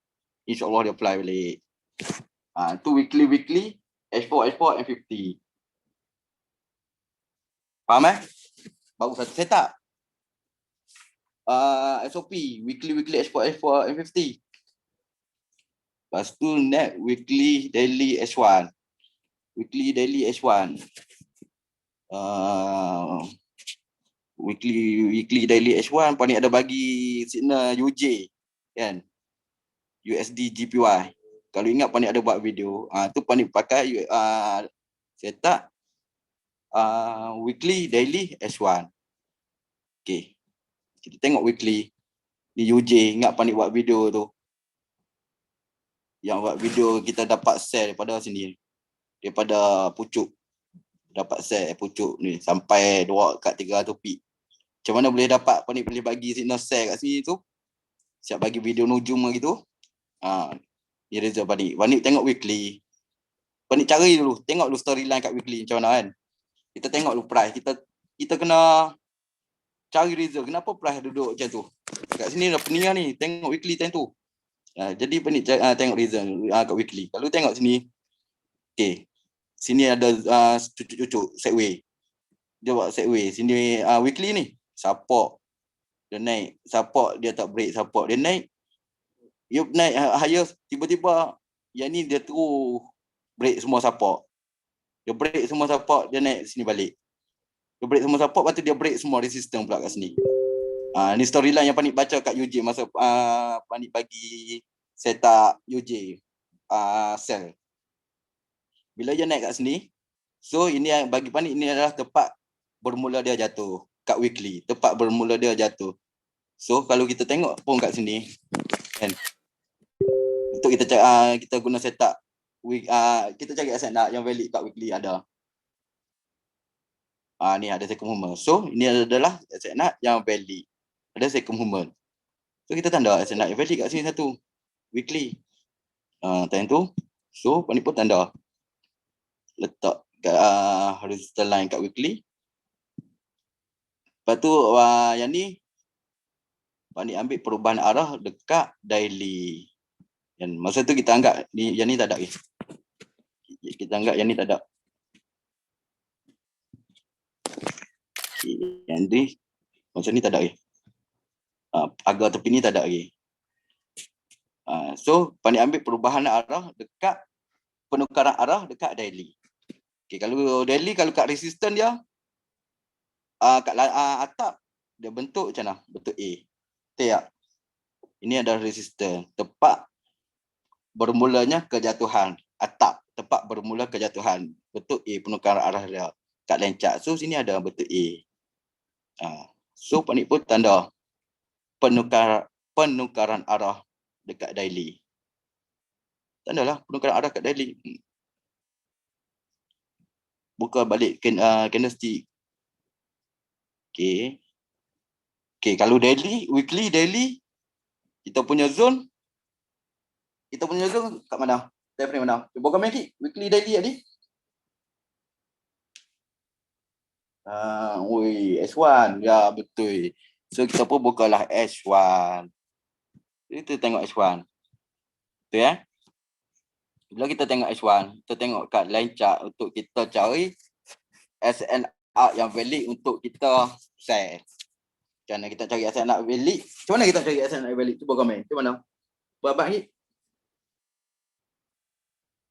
insya-Allah dia apply balik. Tu weekly, H4, M50. Faham Baru satu setup. SOP, weekly, H4, M50. Lepas tu net weekly, daily, H1. Weekly, daily, H1. Weekly, daily, H1. Pak ni ada bagi signal UJ. Kan? USD, GPY. Kalau ingat Pak ni ada buat video. Tu Pak ni pakai setup weekly, daily, H1. Okay. Kita tengok weekly. Ni UJ. Ingat Pak ni buat video tu. Yang buat video kita dapat sell daripada sini. Daripada pucuk. Dapat sell pucuk ni. Sampai 2 kat 300 pip. Macam mana boleh dapat Pak ni boleh bagi signal sell kat sini tu. Siap bagi video nujum gitu. Ni result Pak ni. Pak ni tengok weekly. Pak ni cari dulu. Tengok dulu storyline kat weekly macam mana kan. Kita tengok dulu price. Kita kena cari result. Kenapa price duduk macam tu? Kat sini dah pening ni. Tengok weekly time tu. Jadi Pak ni tengok result kat weekly. Kalau tengok sini. Okay. Sini ada cucuk-cucuk sideway. Dia buat sideway. Sini weekly ni. Support. Dia naik. Support dia tak break support. Dia naik. Dia naik higher. Tiba-tiba yang ni dia terus break semua support. Dia break semua support. Dia naik sini balik. Dia break semua support. Lepas tu dia break semua resistance pula kat sini. Ni storyline yang Panik baca kat UJ masa Panik bagi setup UJ sell. Bila dia naik kat sini, so ini yang bagi Panik ini adalah tempat bermula dia jatuh kat weekly. Tempat bermula dia jatuh. So kalau kita tengok pun kat sini kan. Untuk kita guna setup kita cari aset nak yang valid kat weekly ada. Ni ada second movement. So ini adalah aset nak yang valid. Ada second movement. So kita tanda aset nak yang valid kat sini satu. Weekly. Time tu. So Panik pun tanda. Letak kat horizontal line kat weekly. Lepas tu yang ni Panik ambil perubahan arah dekat daily. Yang masa tu kita anggap ni yang ni tak ada. Kita anggap yang ni tak ada. Yang ni masa ni tak ada. Agak tepi ni tak ada lagi. So Panik ambil perubahan arah dekat penukaran arah dekat daily. Okay, kalau daily kalau kat resistance dia kat atap dia bentuk macam mana? Bentuk A. Betul tak? Ini adalah resistance. Tempat bermulanya kejatuhan. Atap. Tempat bermula kejatuhan. Bentuk A penukaran arah dia. Kat line chart. So sini ada bentuk A. So Panik pun tanda penukaran arah dekat daily. Tandalah penukaran arah kat daily. Buka balik candlestick. Okay. Okay, kalau daily, weekly, daily, kita punya zone kat mana? Time frame mana? Buka main lagi. Weekly, daily tadi. S1. Ya, betul. So kita pun bukalah S1. Kita tengok S1. Betul ya? Bila kita tengok S1, kita tengok kat line chart untuk kita cari SNR yang valid untuk kita sell. Macam mana kita cari SNR valid? Macam mana kita cari SNR valid? Cuba komen. Macam mana? Buat lagi.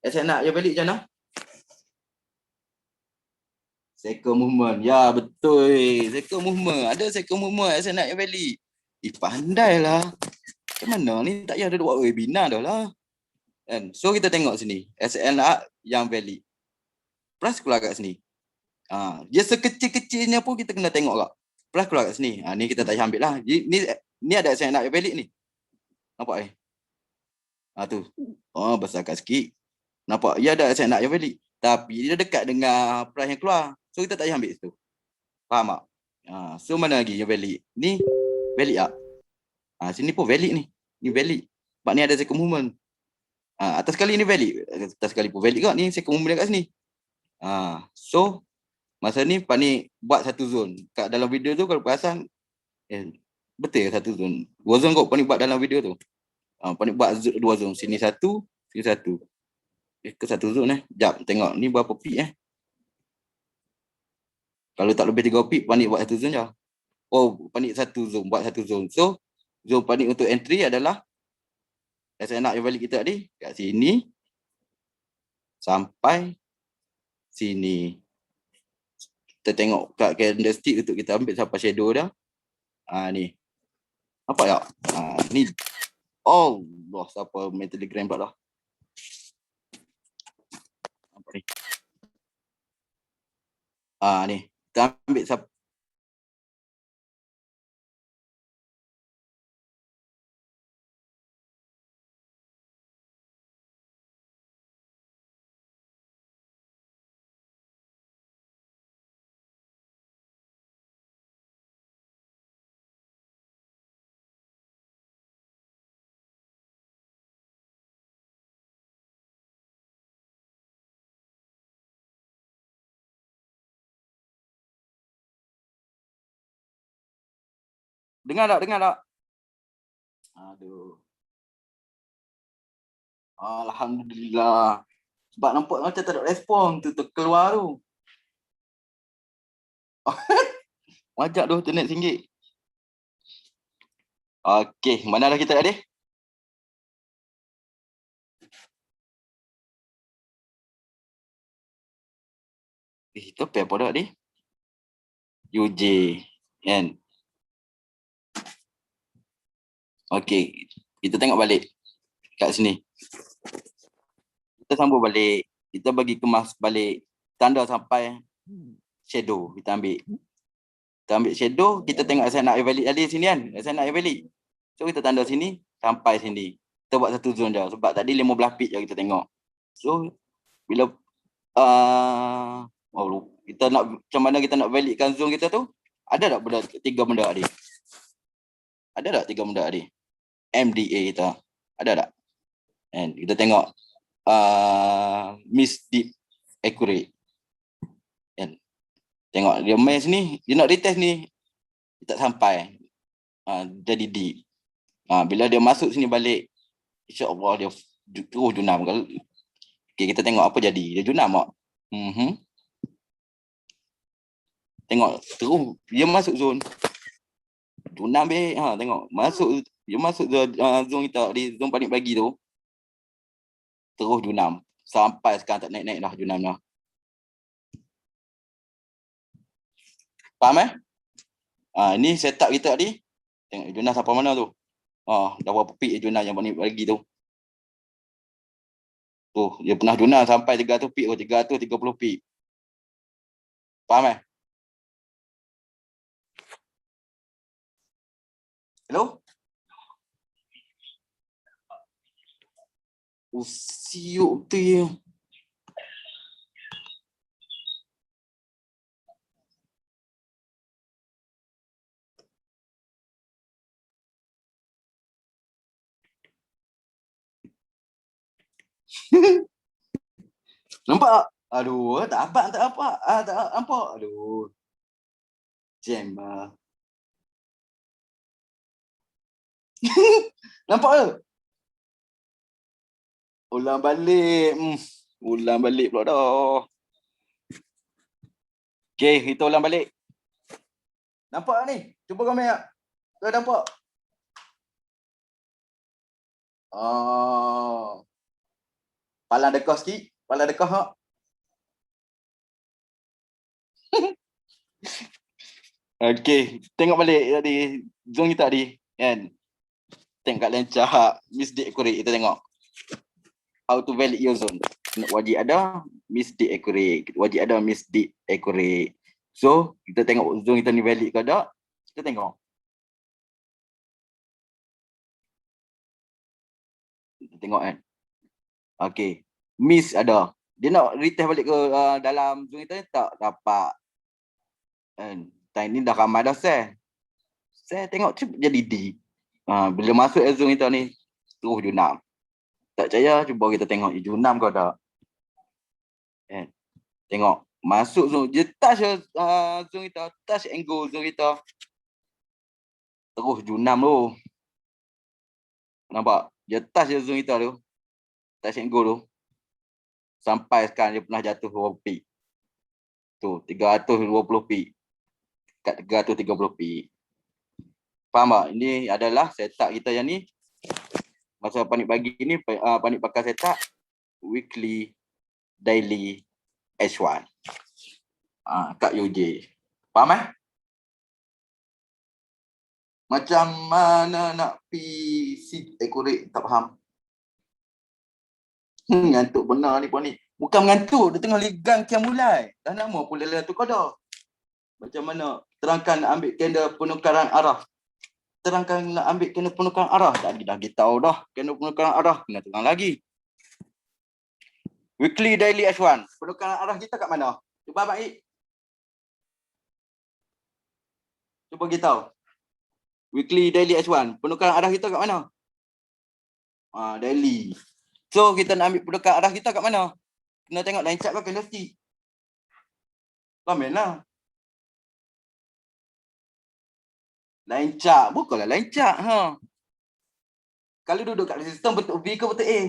SNR yang valid macam mana? Second movement. Ya, betul. Second movement. Ada second movement SNR yang valid. Pandailah. Macam mana ni? Tak payah ada buat webinar dah lah. Kan? So kita tengok sini. SNR yang valid. Plus keluar kat sini. Dia sekecil-kecilnya pun kita kena tengok kak. Plus keluar kat sini. Ni kita tak payah ambil lah. Ni ada SNR yang valid ni. Nampak ni? Tu. Besar kat sikit. Nampak? Dia ada SNR yang valid. Tapi dia dekat dengan price yang keluar. So kita tak payah ambil situ. Faham tak? So mana lagi yang valid? Ni valid tak? Sini pun valid ni. Ni valid. Sebab ni ada second movement. Atas sekali ni valid. Atas sekali pun valid kak. Ni second movement kat sini. So masa ni Pak ni buat satu zone. Kat dalam video tu kalau perasan betul satu zone. Dua zone kot Pak ni buat dalam video tu. Pak ni buat dua zone. Sini satu, sini satu. Ke satu zone Sekejap tengok ni berapa pip Kalau tak lebih 3 pip Pak ni buat satu zone je. Pak ni satu zone, buat satu zone. So zone Pak ni untuk entry adalah SNR yang valid kita tadi kat sini sampai sini. Kita tengok kat candlestick untuk kita ambil sampai shadow dah. Ni. Nampak tak? Ni. Allah, siapa main Telegram pula dah. Nampak ni. Ni. Kita ambil sampai dengar tak? Aduh. Alhamdulillah. Sebab nampak macam tak ada respon tu keluar tu. Wajak tu internet RM1. Okey, mana dah kita tadi? Itu apa produk ni? UJ. Kan? Okey, kita tengok balik kat sini. Kita sambung balik. Kita bagi kemas balik. Tanda sampai shadow. Kita ambil. Kita ambil shadow. Kita tengok SNR yang valid tadi sini kan. SNR yang valid. So kita tanda sini sampai sini. Kita buat satu zone je. Sebab tadi 15 pip je kita tengok. So bila kita nak macam mana kita nak validkan zone kita tu? Ada tak benda 3 benda tadi? Ada tak 3 benda tadi? MDA kita. Ada tak? And kita tengok miss deep accurate. And tengok dia main sini, dia nak retest ni dia tak sampai. Jadi deep. Bila dia masuk sini balik, insya-Allah dia terus junam. Okay, kita tengok apa jadi. Dia junam tak? Tengok terus dia masuk zone. Junam tengok masuk dia masuk zone kita di zone panik bagi tu. Terus junam. Sampai sekarang tak naik-naik dah junam dah. Faham ini setup kita tadi. Tengok junam sampai mana tu. Dah berapa pip junam yang panik bagi tu. Dia pernah junam sampai 300 pip 330 pip. Faham Hello? Siuk tu ya. Nampak tak? Aduh, tak apa. Tak nampak. Aduh. Jam Nampak ke? Ulang balik. Ulang balik pula dah. Okey, kita ulang balik. Nampak ni? Cuba komen tak? Kau nampak? Palang dekat sikit. Palang dekat hak. Okey, tengok balik tadi zone kita tadi kan. Tengok kat lencah hak misdeed accurate kita tengok. How to valid your zone. Wajib ada misdeed accurate. Wajib ada misdeed accurate. So, kita tengok zone kita ni valid ke tak? Kita tengok. Kita tengok kan. Okey. Miss ada. Dia nak retest balik ke dalam zone kita tak dapat. Kan. Time ni dah ramai dah saya tengok cepat jadi D. Bila masuk zone kita ni terus junam. Tak percaya cuba kita tengok junam ke tak. Kan. Tengok masuk zone dia touch zone kita, touch angle zone kita. Terus junam tu. Nampak? Dia touch zone kita tu. Touch angle tu. Sampai sekarang dia pernah jatuh berapa peak. Tu 320 peak. Kat 330 peak. Faham tak? Ini adalah setup kita yang ni. Masa Panik bagi ni, Panik pakai setup weekly, daily, H1. Kat UJ. Faham Macam mana nak pergi seed accurate? Tak faham. Ngantuk benar ni Panik. Bukan mengantuk, dia tengah ligang kiam mulai. Dah nama pula lah tu kau dah. Macam mana? Terangkan ambil tanda penukaran arah. Terangkan nak ambil tanda penukaran arah. Tadi dah kita tahu dah tanda penukaran arah. Kena terang lagi. Weekly daily H1. Penukaran arah kita kat mana? Cuba Abang Ik. Cuba kita tahu. Weekly daily H1. Penukaran arah kita kat mana? Daily. So kita nak ambil penukaran arah kita kat mana? Kena tengok line chart ke candlestick. Komen lah. Line chart. Bukanlah line chart. Kalau duduk kat sistem bentuk V ke bentuk A?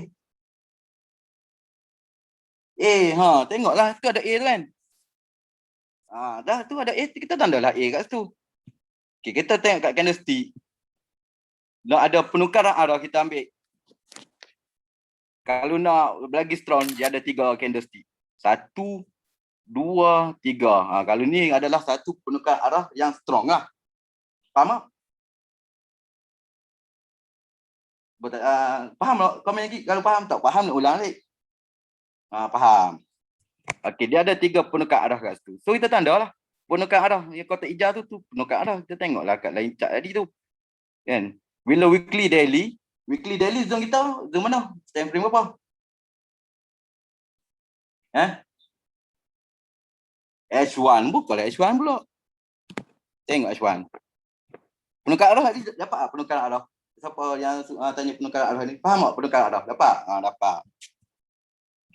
Tengoklah. Tu ada A tu kan? Dah tu ada A. Kita tandalah A kat situ. Okay, kita tengok kat candlestick. Nak ada penukaran arah kita ambil. Kalau nak lagi strong, dia ada 3 candlestick. 1, 2, 3. Kalau ni adalah satu penukaran arah yang strong lah. Faham tak? Faham tak? Komen lagi. Kalau faham tak? Faham nak ulang balik. Faham. Okey, dia ada 3 penukaran arah kat situ. So kita tanda lah. Penukaran arah. Yang kotak hijau tu penukaran arah. Kita tengoklah kat line chart tadi tu. Kan? Bila weekly daily zone kita zone mana? Time frame berapa? H1. Bukanlah H1 pula. Tengok H1. Penukaran arah tadi dapat tak penukaran arah? Siapa yang tanya penukaran arah ni? Faham tak penukaran arah? Dapat? Dapat.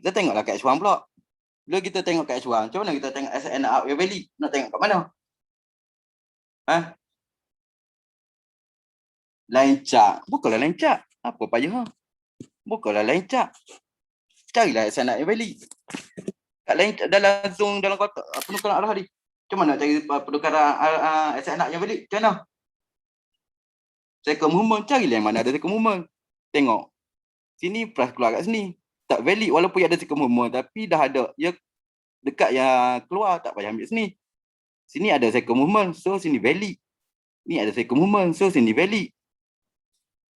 Kita tengoklah kat H1 pula. Bila kita tengok kat H1, macam mana kita tengok SN up yang valid? Nak tengok kat mana? Line chart. Bukanlah line chart. Apa payah? Bukanlah line chart. Carilah SN up yang valid. Kat line chart, dalam zone, dalam kotak penukaran arah ni. Macam mana cari penukaran SN up yang valid? Macam mana? Second movement, carilah yang mana ada second movement. Tengok. Sini price keluar kat sini. Tak valid walaupun ada second movement. Tapi dah ada. Dia dekat yang keluar. Tak payah ambil sini. Sini ada second movement. So sini valid. Ni ada second movement. So sini valid.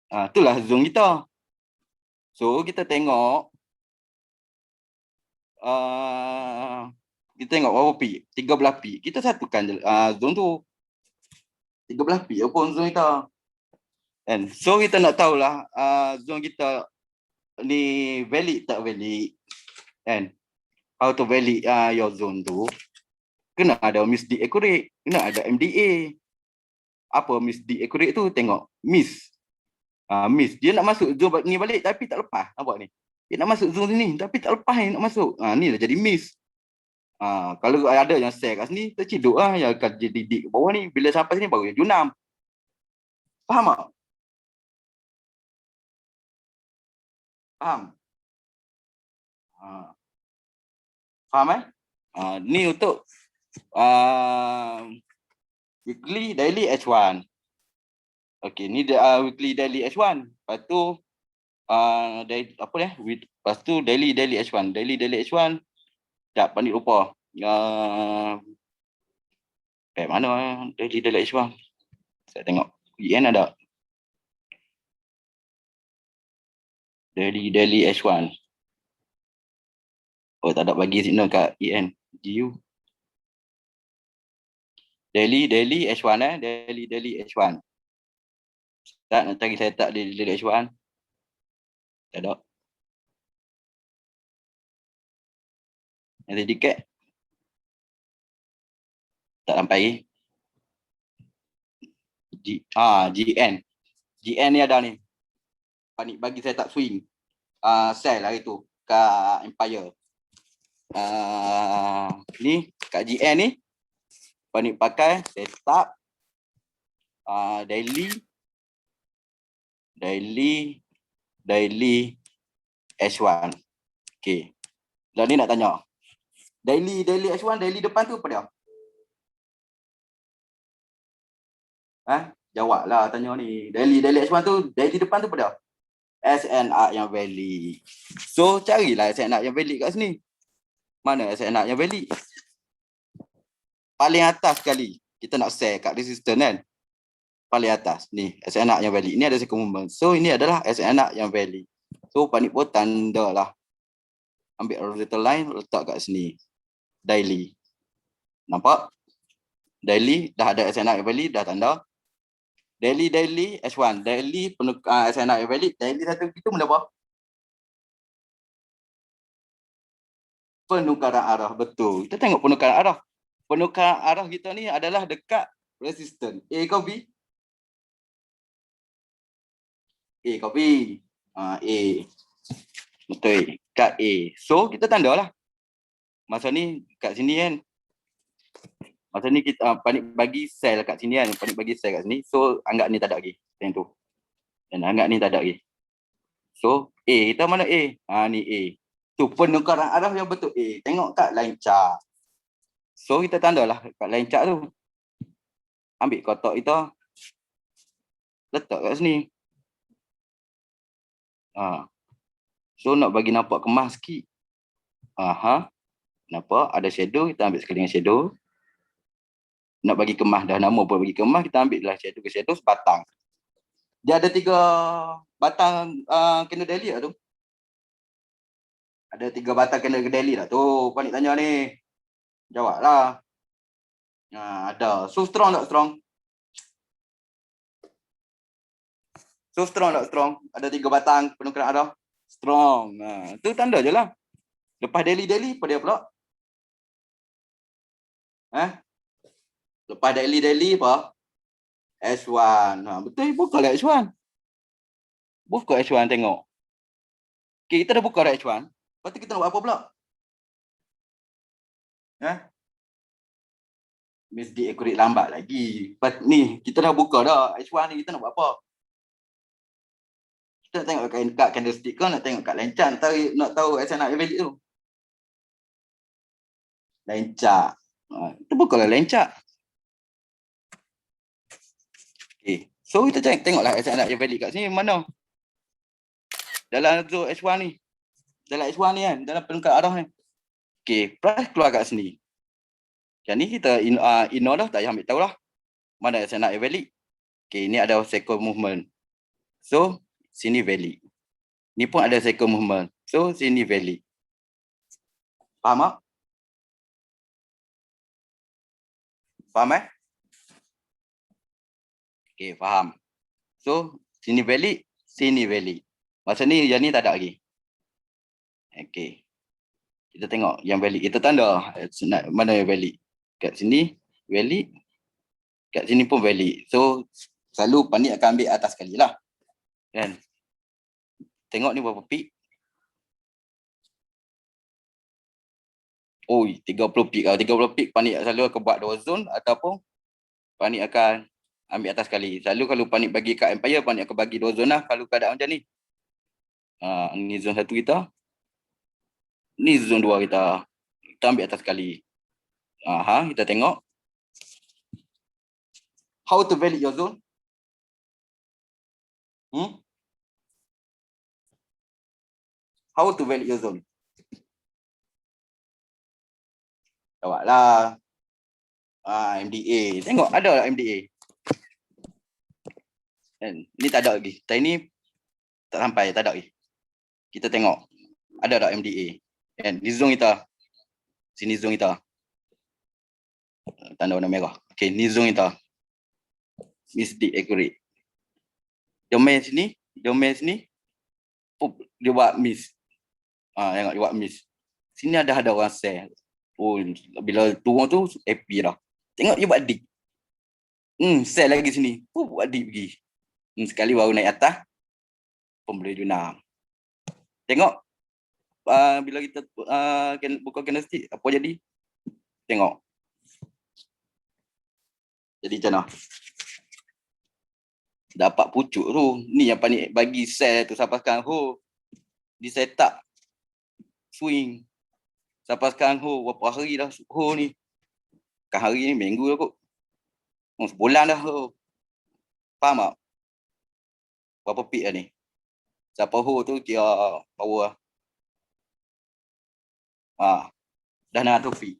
Itulah zone kita. So kita tengok. Kita tengok berapa peak. 13 peak. Kita satukan zone tu. 13 peak apa zone kita. And so kita nak tahulah zone kita ni valid tak valid. And how to valid your zone tu. Kena ada misdeed accurate. Kena ada MDA. Apa misdeed accurate tu? Tengok. Miss. Dia nak masuk zone ni balik tapi tak lepas. Nampak ni. Dia nak masuk zone ni tapi tak lepas ni nak masuk. Ni dah jadi miss. Kalau ada yang share kat sini, terciduk lah. Yang akan jadi dik ke bawah ni. Bila sampai sini baru yang junam. Faham tak? Faham? Faham ni untuk weekly daily H1. Okey, ni weekly daily H1. Lepas tu Apa dia? Lepas tu daily H1. Daily H1. Tak panik lupa. Mana daily H1? Saya tengok. EN ada. Daily H1. Oh, tak ada bagi signal kat EN. GU. Daily H1 Daily H1. Tak nak cari saya tak daily H1. Tak ada. Nanti tiket. Tak sampai. GN. GN ni ada ni. Panik bagi saya tak swing. Sell hari tu kat Empire. Ni kat GN ni panik pakai setup daily H1. Okey. Dan ni nak tanya. Daily H1 daily depan tu apa dia? Jawablah tanya ni. Daily H1 tu daily depan tu apa dia? SNR yang valid. So carilah SNR yang valid kat sini. Mana SNR yang valid? Paling atas sekali. Kita nak share kat resistance kan. Paling atas ni SNR yang valid. Ini ada second movement. So ini adalah SNR yang valid. So panik pun tanda lah. Ambil horizontal line letak kat sini. Daily. Nampak? Daily dah ada SNR yang valid, dah tanda. Daily H1. Daily SNR yang valid. Daily satu itu benda apa? Penukaran arah. Betul. Kita tengok penukaran arah. Penukaran arah kita ni adalah dekat resistance. A ke B? A ke B? A. Betul. Kat A. So kita tanda lah. Masa ni kat sini kan. Masa ni kita panik bagi sell kat sini kan. Panik bagi sell kat sini. So anggap ni tak ada lagi. Yang tu. Dan anggap ni tak ada lagi. So A. Kita mana A? Ni A. Tu penukaran arah yang betul A. Tengok kat line chart. So kita tanda lah kat line chart tu. Ambil kotak kita. Letak kat sini. So nak bagi nampak kemas sikit. Nampak ada shadow, kita ambil sekali dengan shadow. Nak bagi kemas dah nama pun bagi kemas, kita ambil lah shadow ke shadow sebatang. Dia ada 3 batang candle daily lah tu. Ada 3 batang candle daily lah tu. Panik tanya ni. Jawablah. Ada. So strong tak strong? So strong tak strong? Ada 3 batang penukaran arah. Strong. Tu tanda je lah. Lepas daily apa dia pula? Lepas daily apa? H1. Betul, buka lah H1. Buka H1 tengok. Okay, kita dah buka dah H1. Lepas tu kita nak buat apa pula? Mesti accurate lambat lagi. Ni, kita dah buka dah H1 ni, kita nak buat apa? Kita nak tengok kat candlestick ke, nak tengok kat line chart, nak tahu SNR yang valid tu. Line chart. Kita buka lah line chart. Okay. So kita tengoklah SNR yang valid kat sini mana? Dalam zone H1 ni. Dalam H1 ni kan, dalam penukaran arah ni. Okay, price keluar kat sini. Yang ni kita ignore dah, tak payah ambil tahu lah. Mana SNR yang valid. Okay, ni ada second movement. So, sini valid. Ni pun ada second movement. So, sini valid. Faham tak? Faham Okay, faham. So, sini valid, sini valid. Masa ni, yang ni tak ada lagi. Okay. Kita tengok yang valid. Kita tanda mana yang valid. Kat sini, valid. Kat sini pun valid. So, selalu panik akan ambil atas sekali lah. Kan? Tengok ni berapa peak. Oh, 30 peak. 30 peak panik selalu akan buat 2 zone ataupun panik akan ambil atas sekali. Selalu kalau panik bagi kat Empire, panik akan bagi 2 zone lah kalau keadaan macam ni. Ni zone 1 kita. Ni zone 2 kita. Kita ambil atas sekali. Kita tengok. How to valid your zone? How to valid your zone? Jawablah. MDA. Tengok ada tak MDA? Kan? Ni tak ada lagi. Time ni tak sampai, tak ada lagi. Kita tengok. Ada tak MDA? Kan? Ni zone kita. Sini zone kita. Tanda warna merah. Okay, ni zone kita. Mesti accurate. Domain sini. Dia buat miss. Tengok dia buat miss. Sini ada orang share. Oh, bila turun tu happy dah. Tengok dia buat dig. Share lagi sini. Buat dig pergi. Sekali baru naik atas. Pembeli Junam. Tengok. Bila kita buka candlestick, apa jadi? Tengok. Jadi macam mana? Dapat pucuk tu. Ni yang panik bagi sell tu sampai sekarang. Di setup. Swing. Sampai sekarang berapa hari dah ni. Kan hari ni minggu dah kot. Sebulan dah. Faham tak? Berapa pik dah ni? Siapa tu kira power lah. Dah nak pik.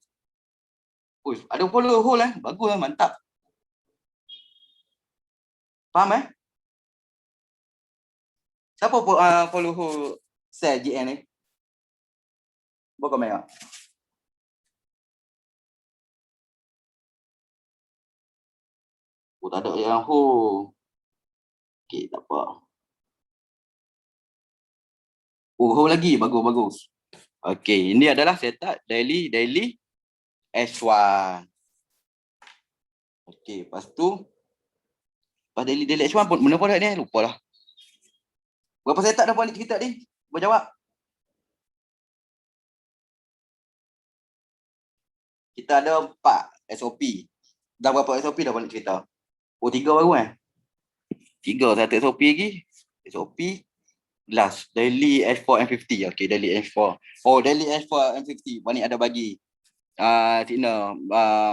Ada follow lah. Bagus lah, mantap. Faham Siapa follow share GN ni? Buat komen tak? Tak ada yang Okay, tak apa. Lagi. Bagus. Okay, ini adalah setup daily H1. Okay, lepas tu daily H1 pun mana pun dah ni? Lupa lah. Berapa setup dah buat ni cerita ni? Berjawab. Kita ada 4 SOP. Dah berapa SOP dah buat ni cerita? 3 baru 3, satu SOP lagi. SOP last daily H4 M50. Okay, daily H4. Daily H4 M50. Ni ada bagi Tina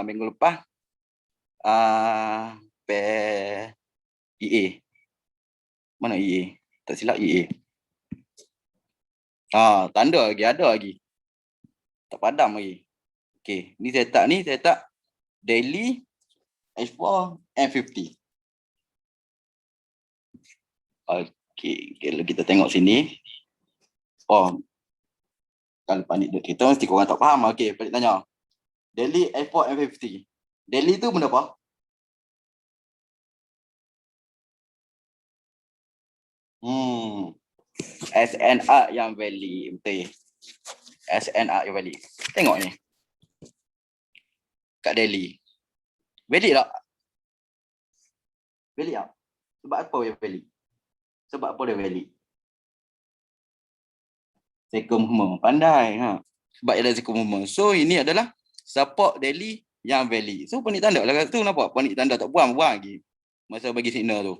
minggu lepas EA. Mana EA? Tak silap EA. Tanda lagi, ada lagi. Tak padam lagi. Okay, ni setup daily H4 M50. Okay, kalau kita tengok sini. Kalau panik duk kita mesti korang tak faham. Okay, panik tanya. Daily H4 M50. Daily tu benda apa? SNR yang valid. Betul. SNR yang valid. Tengok ni. Kat daily. Valid tak? Valid tak? Sebab apa yang valid? Sebab apa dia valid? Sekum pandai. Sebab ada sekum. So ini adalah support daily yang valid. So panik tanda lah kat tu. Nampak? Panik tanda tak buang lagi. Masa bagi signal tu.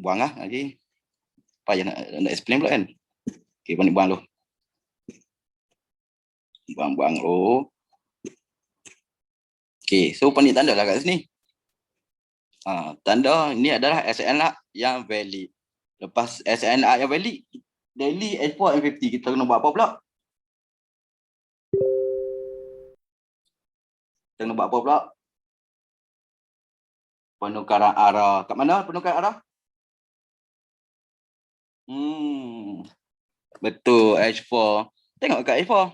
Buang lah lagi. Payah nak explain pula kan. Okay, panik buang dulu. Buang dulu. Okay, so panik tanda lah kat sini. Tanda ni adalah SNR yang valid. Lepas SNR yang valid, daily H4 M50 kita kena buat apa pula? Kita kena buat apa pula? Penukaran arah. Kat mana penukaran arah? Betul, H4. Tengok kat H4.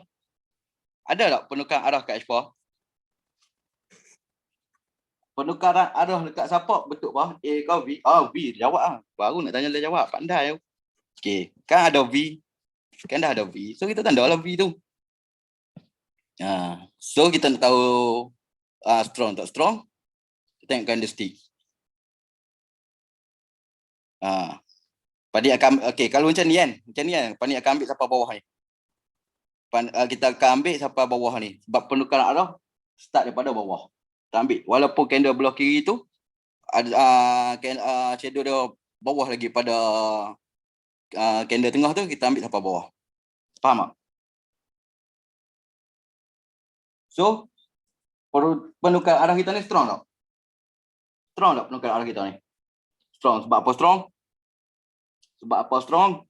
Ada tak penukaran arah kat H4? Penukaran arah dekat support betul apa? A kau V? V jawab ah. Baru nak tanya dia jawab. Pandai. Okey, kan ada V. Kan dah ada V. So kita tanda lah V tu. So kita nak tahu strong tak strong. Kita tengok candlestick. Panik akan kalau macam ni kan. Panik akan ambil sampai bawah ni. Kita akan ambil sampai bawah ni. Sebab penukaran arah start daripada bawah. Kita ambil. Walaupun candle belah kiri tu ada shadow dia bawah lagi pada candle tengah tu, kita ambil sampai bawah. Faham tak? So penukaran arah kita ni strong tak? Strong tak penukaran arah kita ni? Strong. Sebab apa strong?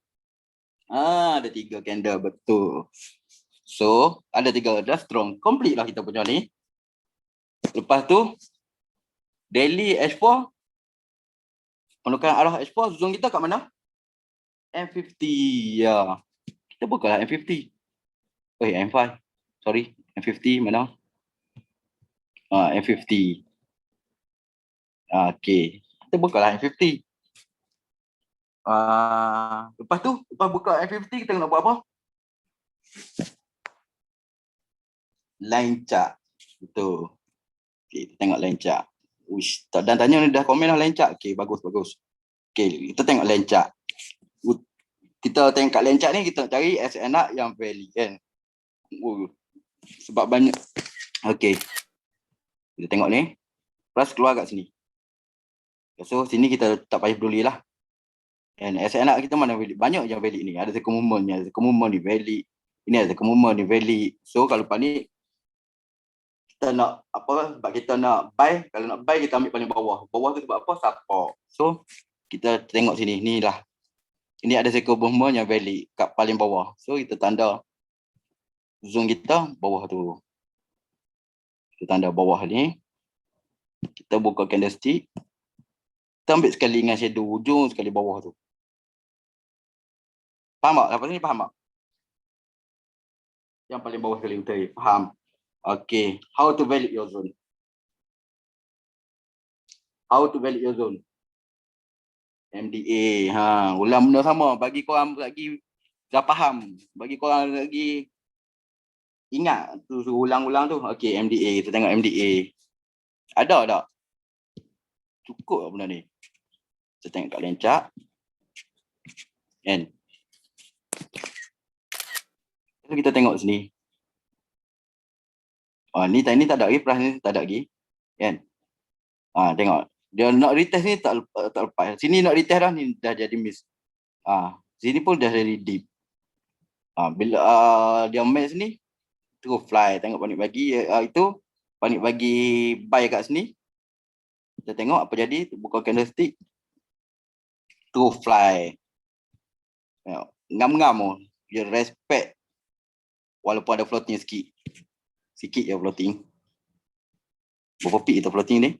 Ada 3 candle, betul. So, ada 3 dah strong. Complete lah kita punya ni. Lepas tu, daily H4, penukaran arah H4, zone kita kat mana? M50, ya. Kita bukalah M50. M5. Sorry, M50 mana? M50. Okay. Kita bukalah M50. Lepas tu, lepas buka M50, kita nak buat apa? Line chart. Betul. Okay, kita tengok line chart. Uish, dan tanya ni dah komen lah line chart. Okay, bagus. Okay, kita tengok line chart. Kita tengok kat line chart ni, kita nak cari SNR yang valid kan. Sebab banyak. Okay. Kita tengok ni. Plus keluar kat sini. So, sini kita tak payah peduli lah. And SNR kita mana valid? Banyak yang valid ni. Ada second movement ni. Ada second movement ni valid. Ini ada second movement ni valid. So, kalau panik, kita nak apa? Sebab kita nak buy. Kalau nak buy, kita ambil paling bawah. Bawah tu sebab apa? Support. So, kita tengok sini. Ni lah. Ini ada second movement yang valid kat paling bawah. So, kita tanda zone kita bawah tu. Kita tanda bawah ni. Kita buka candlestick. Kita ambil sekali dengan shadow ujung, sekali bawah tu. Faham tak? Lepas ni faham tak? Yang paling bawah sekali utara. Faham? Okay. How to valid your zone? How to valid your zone? MDA. Ulang benda sama. Bagi korang lagi dah faham. Bagi korang lagi ingat tu, ulang-ulang tu. Okay, MDA. Kita tengok MDA. Ada tak? Cukup lah benda ni. Kita tengok kat lencak. Kan? Kita tengok sini. Ni tak ada lagi. Plus ni tak ada lagi. Kan? Tengok. Dia nak retest ni tak lepas. Sini nak retest dah. Ni dah jadi miss. Sini pun dah jadi deep. Bila dia match ni, terus fly. Tengok panik bagi. Itu panik bagi buy kat sini. Kita tengok apa jadi. Buka candlestick. Terus fly. Tengok. Ngam-ngam oh. Dia respect. Walaupun ada floating sikit. Sikit je floating. Berapa pik kita floating ni?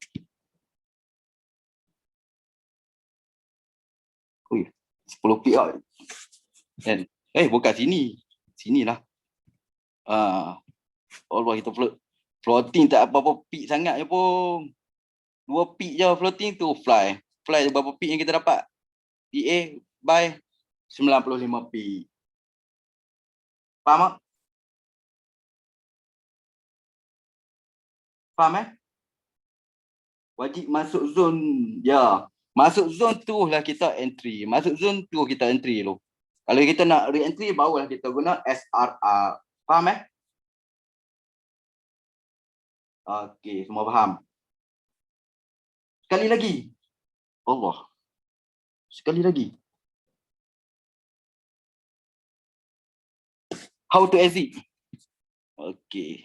Ui, 10 pik lah. Kan? Bukan sini. Sinilah. Allah kita floating tak apa-apa pik sangat je pun. 2 pik je floating tu fly. Fly berapa pik yang kita dapat? PA by 95 pik. Faham tak? Faham Wajib masuk zone. Ya. Masuk zone tu lah kita entry. Masuk zone tu kita entry dulu. Kalau kita nak re-entry, barulah kita guna SRR. Faham Okey, semua faham. Sekali lagi. Allah. Sekali lagi. How to exit? Okey.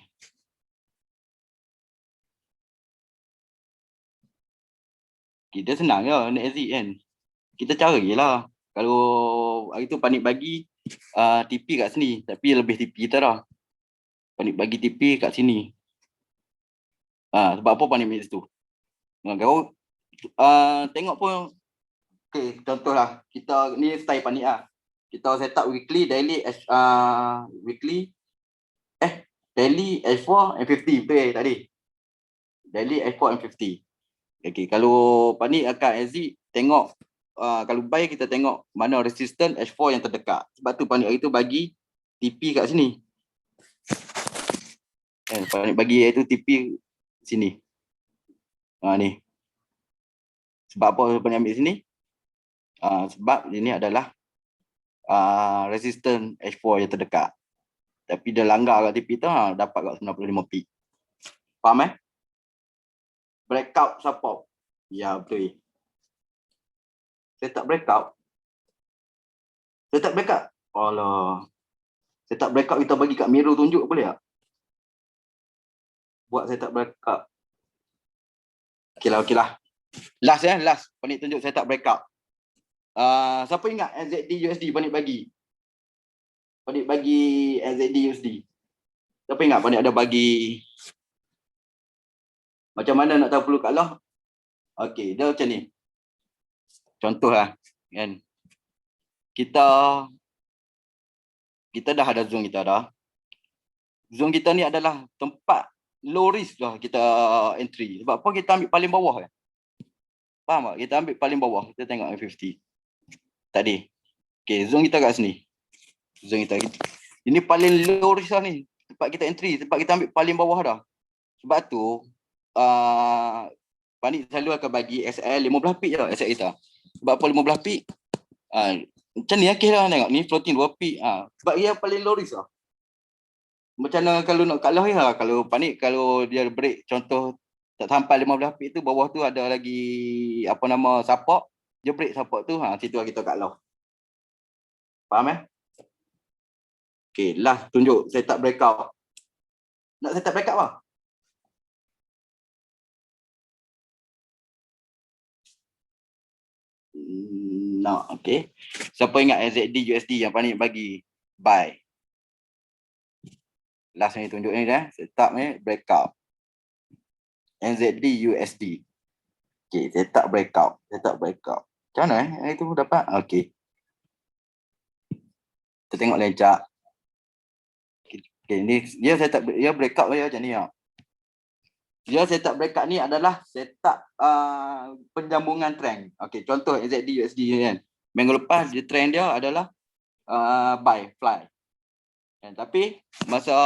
Kita senang je nak exit kan. Kita carilah. Kalau hari tu panik bagi TP kat sini. Tapi lebih TP kita dah. Panik bagi TP kat sini. Sebab apa panik bagi situ? Kau tengok pun. Okay, contohlah. Kita ni style panik lah. Kita set up weekly, daily, weekly. Daily, H4, M50. Betul tadi? Daily, H4, M50. Okay, kalau panik akan exit, tengok. Kalau buy, kita tengok mana resistance H4 yang terdekat. Sebab tu panik hari tu bagi TP kat sini. Panik bagi itu TP sini. Ni. Sebab apa panik ambil sini? Sebab ini adalah resistance H4 yang terdekat. Tapi dia langgar kat TP tu, dapat kat 95 pip. Faham Breakout support. Ya, betul. Setup breakout. Alah. Setup breakout kita bagi kat mirror tunjuk boleh tak? Buat setup breakout. Okey lah. Last. Panik tunjuk setup breakout. Siapa ingat NZD USD panik bagi? Panik bagi NZD USD. Siapa ingat Panik ada bagi macam mana nak tahu perlu kat Allah? Okey, dia macam ni. Contoh lah, kan. Kita dah ada zone kita dah. Zone kita ni adalah tempat low risk lah kita entry. Sebab apa kita ambil paling bawah kan? Faham tak? Kita ambil paling bawah. Kita tengok M50 tadi. Okay, zone kita kat sini. Zone kita. Ini paling low risk lah ni. Tempat kita entry. Tempat kita ambil paling bawah dah. Sebab tu, Panik selalu akan bagi SL 15 pip je lah SL kita. Sebab apa 15 pip? Macam ni akhir lah tengok. Ni floating 2 pip. Sebab dia paling low risk lah. Macam mana kalau nak kalah ya, kalau Panik, kalau dia break contoh tak sampai 15 pip tu, bawah tu ada lagi apa nama support, dia break support tu, situ lah kita kalah. Faham Okay, last tunjuk setup breakout. Nak setup breakout apa? No, okay. Siapa ingat NZD USD yang Panik bagi buy? Last ni tunjuk ni dah, setup ni breakout. NZD USD. Okay, setup breakout. Macam mana itu dapat? Okay. Kita tengok lencak. Okay, ni dia setup, dia breakout dia macam ni lah. Dia setup breakout ni adalah setup penjambungan trend. Okay, contoh NZD USD kan. Minggu lepas dia trend dia adalah buy, fly. Tapi masa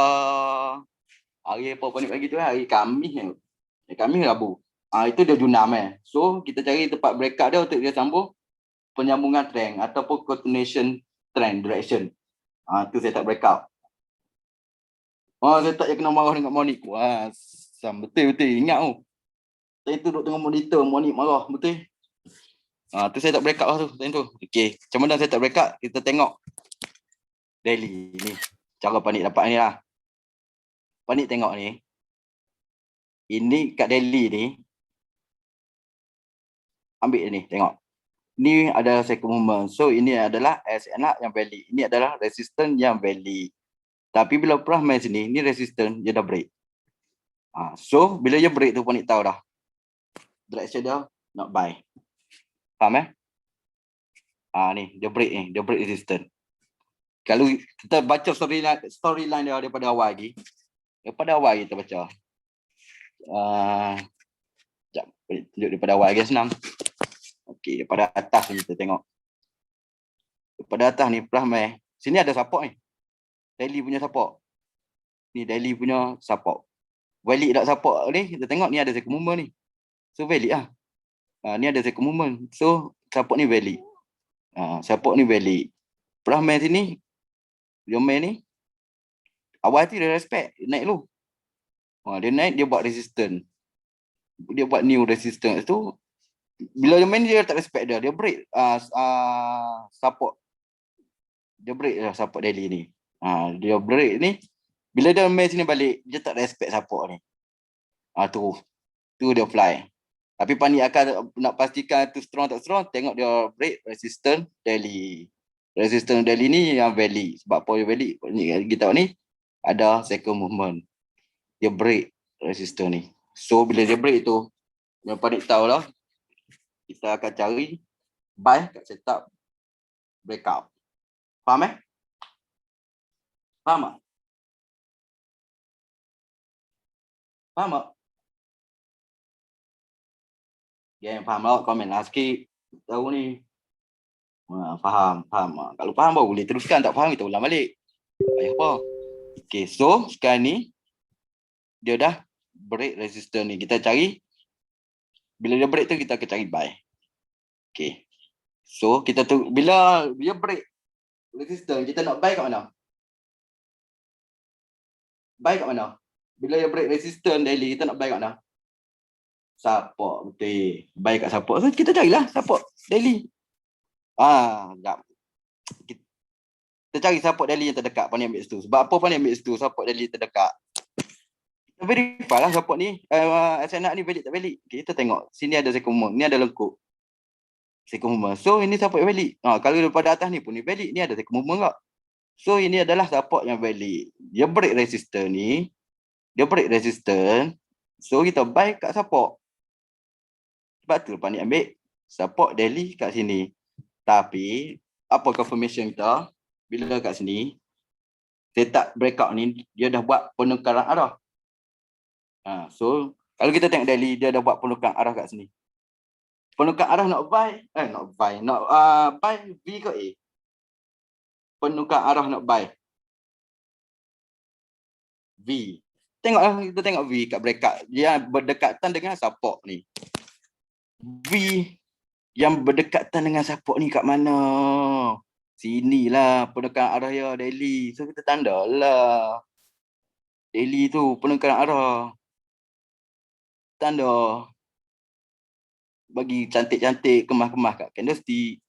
hari apa Panik bagi tu hari Khamis ni. Khamis Rabu. Itu dia junam So kita cari tempat breakout dia untuk dia sambung penyambungan trend ataupun continuation trend direction. Tu saya tak breakout. Saya tak kena marah dengan Monik. Betul ingat tu. Saya tu duduk tengah monitor Monik marah betul. Tu saya tak breakout lah tu. Okey, macam mana saya tak breakout? Kita tengok daily ni. Cara Panik dapat ni lah. Panik tengok ni. Ini kat daily ni. Ambil ni, tengok. Ni ada second movement. So ini adalah SNR yang valid. Ini adalah resistance yang valid. Tapi bila perah main sini, ni resistance dia dah break. So bila dia break tu Panik tahu dah. Direction dia nak buy. Faham ni, dia break ni, dia break resistance. Kalau kita baca storyline dia daripada awal lagi. Daripada awal kita baca. Sekejap, tunjuk daripada awal lagi senang. Okey, daripada atas ni kita tengok. Daripada atas ni perah main. Sini ada support ni. Daily punya support. Ni daily punya support. Valid tak support ni, kita tengok ni ada second movement ni. So valid lah. Ni ada second movement. So support ni valid. Support ni valid. Perah main sini. Dia main ni. Awal tu dia respect. Dia naik dulu. Dia naik, dia buat resistance. Dia buat new resistance tu. Bila dia main dia tak respect dia. Dia break support. Dia break support daily ni. Dia break ni. Bila dia main sini balik, dia tak respect support ni. Tu dia fly. Tapi Panik akan nak pastikan tu strong tak strong, tengok dia break resistance daily. Resistance daily ni yang valid. Sebab apa dia valid? Kita ni ada second movement. Dia break resistance ni. So bila dia break tu, yang Panik tahu lah, kita akan cari buy kat setup breakout. Faham Faham tak? Faham tak? Yang faham tak? Komen lah sikit. Tahu ni. Faham. Kalau faham baru boleh teruskan. Tak faham kita ulang balik. Ayah apa? Okay, so sekarang ni dia dah break resistance ni. Kita cari. Bila dia break tu kita akan cari buy. Okay. So kita tu bila dia break resistance, kita nak buy kat mana? Buy kat mana? Bila dia break resistance daily, kita nak buy kat mana? Support, betul. Buy kat support. So kita carilah support daily. Sekejap. Kita cari support daily yang terdekat. Panik ambil situ. Sebab apa Panik ambil situ? Support daily terdekat. Kita verify lah support ni. SNR ni valid tak valid. Okay, kita tengok. Sini ada second movement. Ni ada lengkuk. Second movement. So ini support valid. Kalau daripada atas ni pun ni valid. Ni ada second movement tak? So ini adalah support yang valid. Dia break resistor ni. Dia break resistor. So kita buy kat support. Sebab tu lepas ni ambil support daily kat sini. Tapi apa confirmation kita bila kat sini setup breakout ni dia dah buat penukaran arah. So kalau kita tengok daily dia dah buat penukaran arah kat sini. Penukaran arah nak buy, buy V ke A? Penukaran arah nak buy V. Tengoklah kita tengok V kat breakout. Dia berdekatan dengan support ni. V yang berdekatan dengan support ni kat mana? Sinilah penukaran arah dia daily. So kita tanda lah. Daily tu penukaran arah. Tanda. Bagi cantik-cantik kemas-kemas kat candlestick.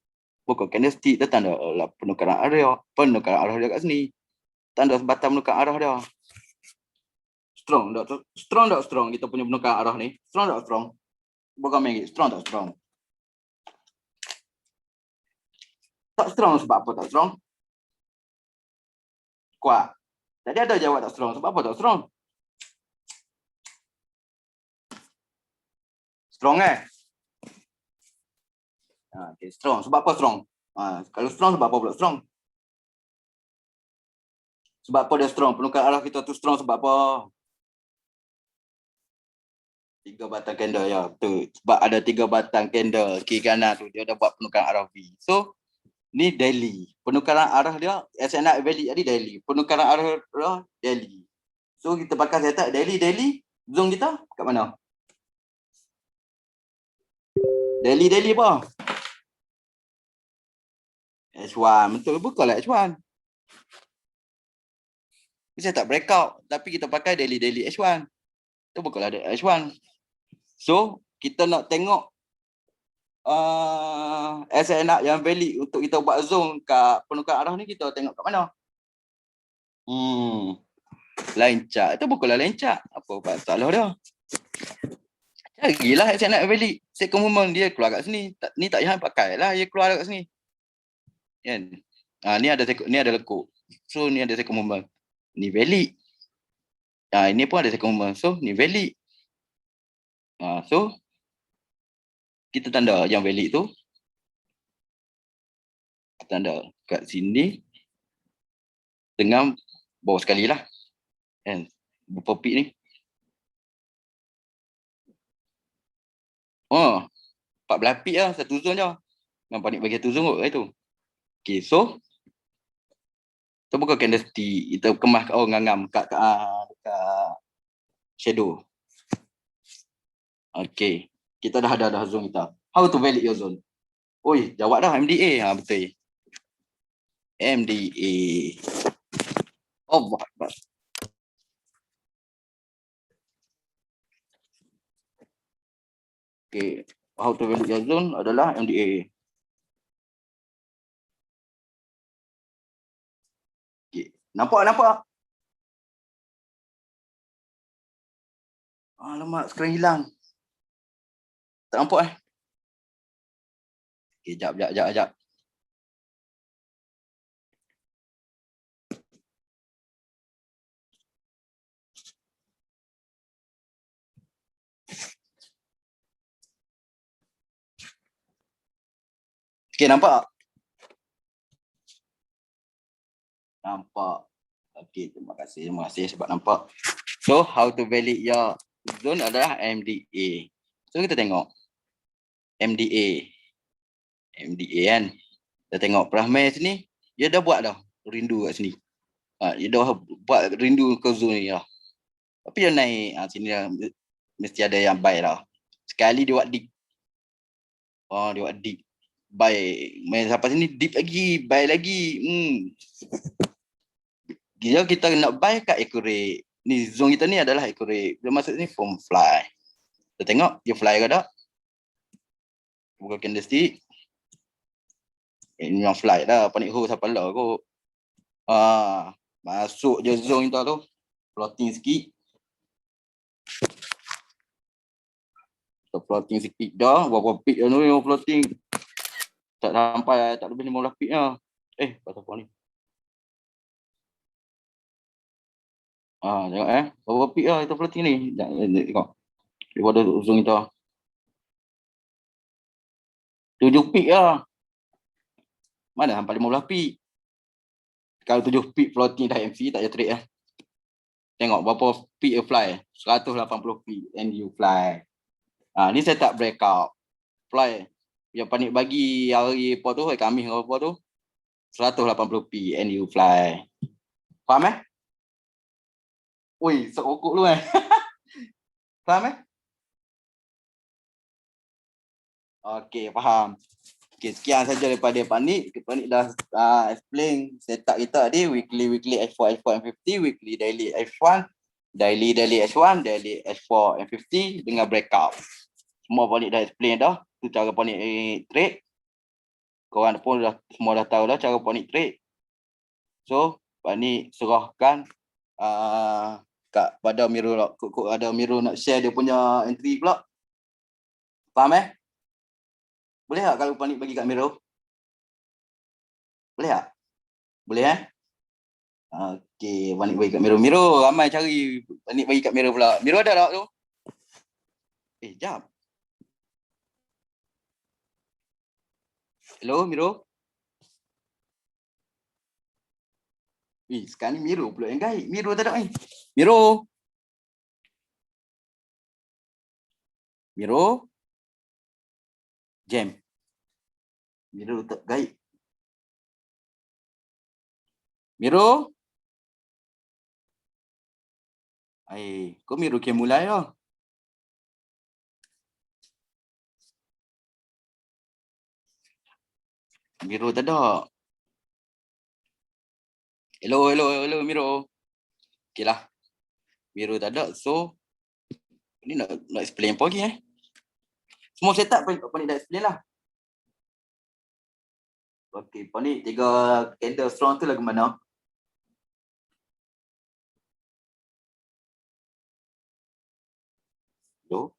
Pokok candlestick dia tanda lah penukaran arah. Penukaran arah dia kat sini. Tanda sebatang penukaran arah dia. Strong tak strong kita punya penukaran arah ni? Strong tak strong? Bukan main strong tak strong? Tak strong sebab apa tak strong? Kuat. Tadi ada jawab tak strong. Sebab apa tak strong? Strong okay, strong. Sebab apa strong? Kalau strong sebab apa pula strong? Sebab apa dia strong? Penukaran arah kita tu strong sebab apa? 3 batang candle ya. Betul. Sebab ada 3 batang candle kiri kanan tu dia dah buat penukaran arah V. So ni daily. Penukaran arah dia SNR valid tadi daily. Penukaran arah dia daily. So kita pakai setup daily. Zone kita kat mana? Daily apa? H1. Betul bukanlah H1. Kita tak breakout tapi kita pakai daily H1. Itu bukanlah H1. So kita nak tengok SNR yang valid untuk kita buat zone kat penukaran arah ni kita tengok kat mana? Line chart. Itu bukanlah line chart. Apa masalah dia? Carilah SNR valid. Second movement dia keluar kat sini. Ni tak payah pakai lah dia keluar kat sini. Kan? Ni ada lekuk. So ni ada second movement. Ni valid. Ini pun ada second movement. So ni valid. So kita tanda yang valid tu. Tanda kat sini dengan bawah sekali lah. Kan? Berapa pip ni? 14 pip lah. Satu zone je. Nampak ni bagi satu zone kot itu. Okay, so kita buka candlestick. Kita kemas ngangam kat shadow. Okay. Kita dah ada zone kita. How to valid your zone? Oi, jawab dah MDA. Betul. MDA. Allah Akbar. Okay. How to valid your zone adalah MDA. Okay. Nampak? Alamak, sekarang hilang. Tak nampak Okay, jap. Okay, nampak? Nampak. Okay, terima kasih sebab nampak. So, how to valid your zone adalah MDA. So, kita tengok. MDA kan. Kita tengok Prahmay sini, dia dah buat dah rindu kat sini. Dia dah buat rindu ke zone ni lah. Tapi dia naik sini dah, mesti ada yang buy lah. Sekali dia buat deep. Dia buat deep. Buy. Main sampai sini deep lagi, buy lagi. Dia kita nak buy kat accurate. Ni zone kita ni adalah accurate. Dia masuk ni form fly. Kita tengok dia fly ke tak? Buka candlestick. Ini yang fly dah. Panik hole siapa lah kot. Masuk je zone kita tu. Floating sikit. Kita floating sikit dah. Berapa pit dah tu yang floating. Tak sampai, tak lebih 15 pit lah. Pasal apa ni? Tengok berapa pik lah itu floating ni. Tengok. Daripada ujung itu. 7 pik lah. Mana sampai 15 pik. Kalau 7 pik floating dah MC tak payah trade lah. Tengok berapa pik you fly. 180 pik and you fly. Ni saya tak breakout. Fly. Yang panik bagi hari apa tu, hari Khamis apa tu. 180 pik and you fly. Faham Ui, sok rokok lu Faham Okey, faham. Okey, sekian saja daripada Panik. Panik dah explain setup kita tadi. Weekly H4, M50, weekly daily H1, daily H1, daily H4, M50 dengan breakout. Semua Panik dah explain dah. Tu cara Panik trade. Korang pun semua dah tahu dah cara Panik trade. So, Panik serahkan pada Miro lah. Kok ada Miro nak share dia punya entry pula. Faham Boleh tak kalau Panik bagi kat Miro? Boleh tak? Boleh Okey, Panik bagi kat Miro. Miro, ramai cari Panik bagi kat Miro pula. Miro ada tak tu? Jap. Hello, Miro? Sekarang ni Miro pula yang gaib. Miro tak ada ni. Miro? Miro? Jam. Miro tak gaib. Miro? Kau Miro ke mulai lah. Miro tak ada. Hello Miro. Okey lah. Miro tak ada. So, ni nak explain apa lagi Semua setup Panik dah explain lah. Okey, Panik 3 candle strong tu lagu mana? Hello?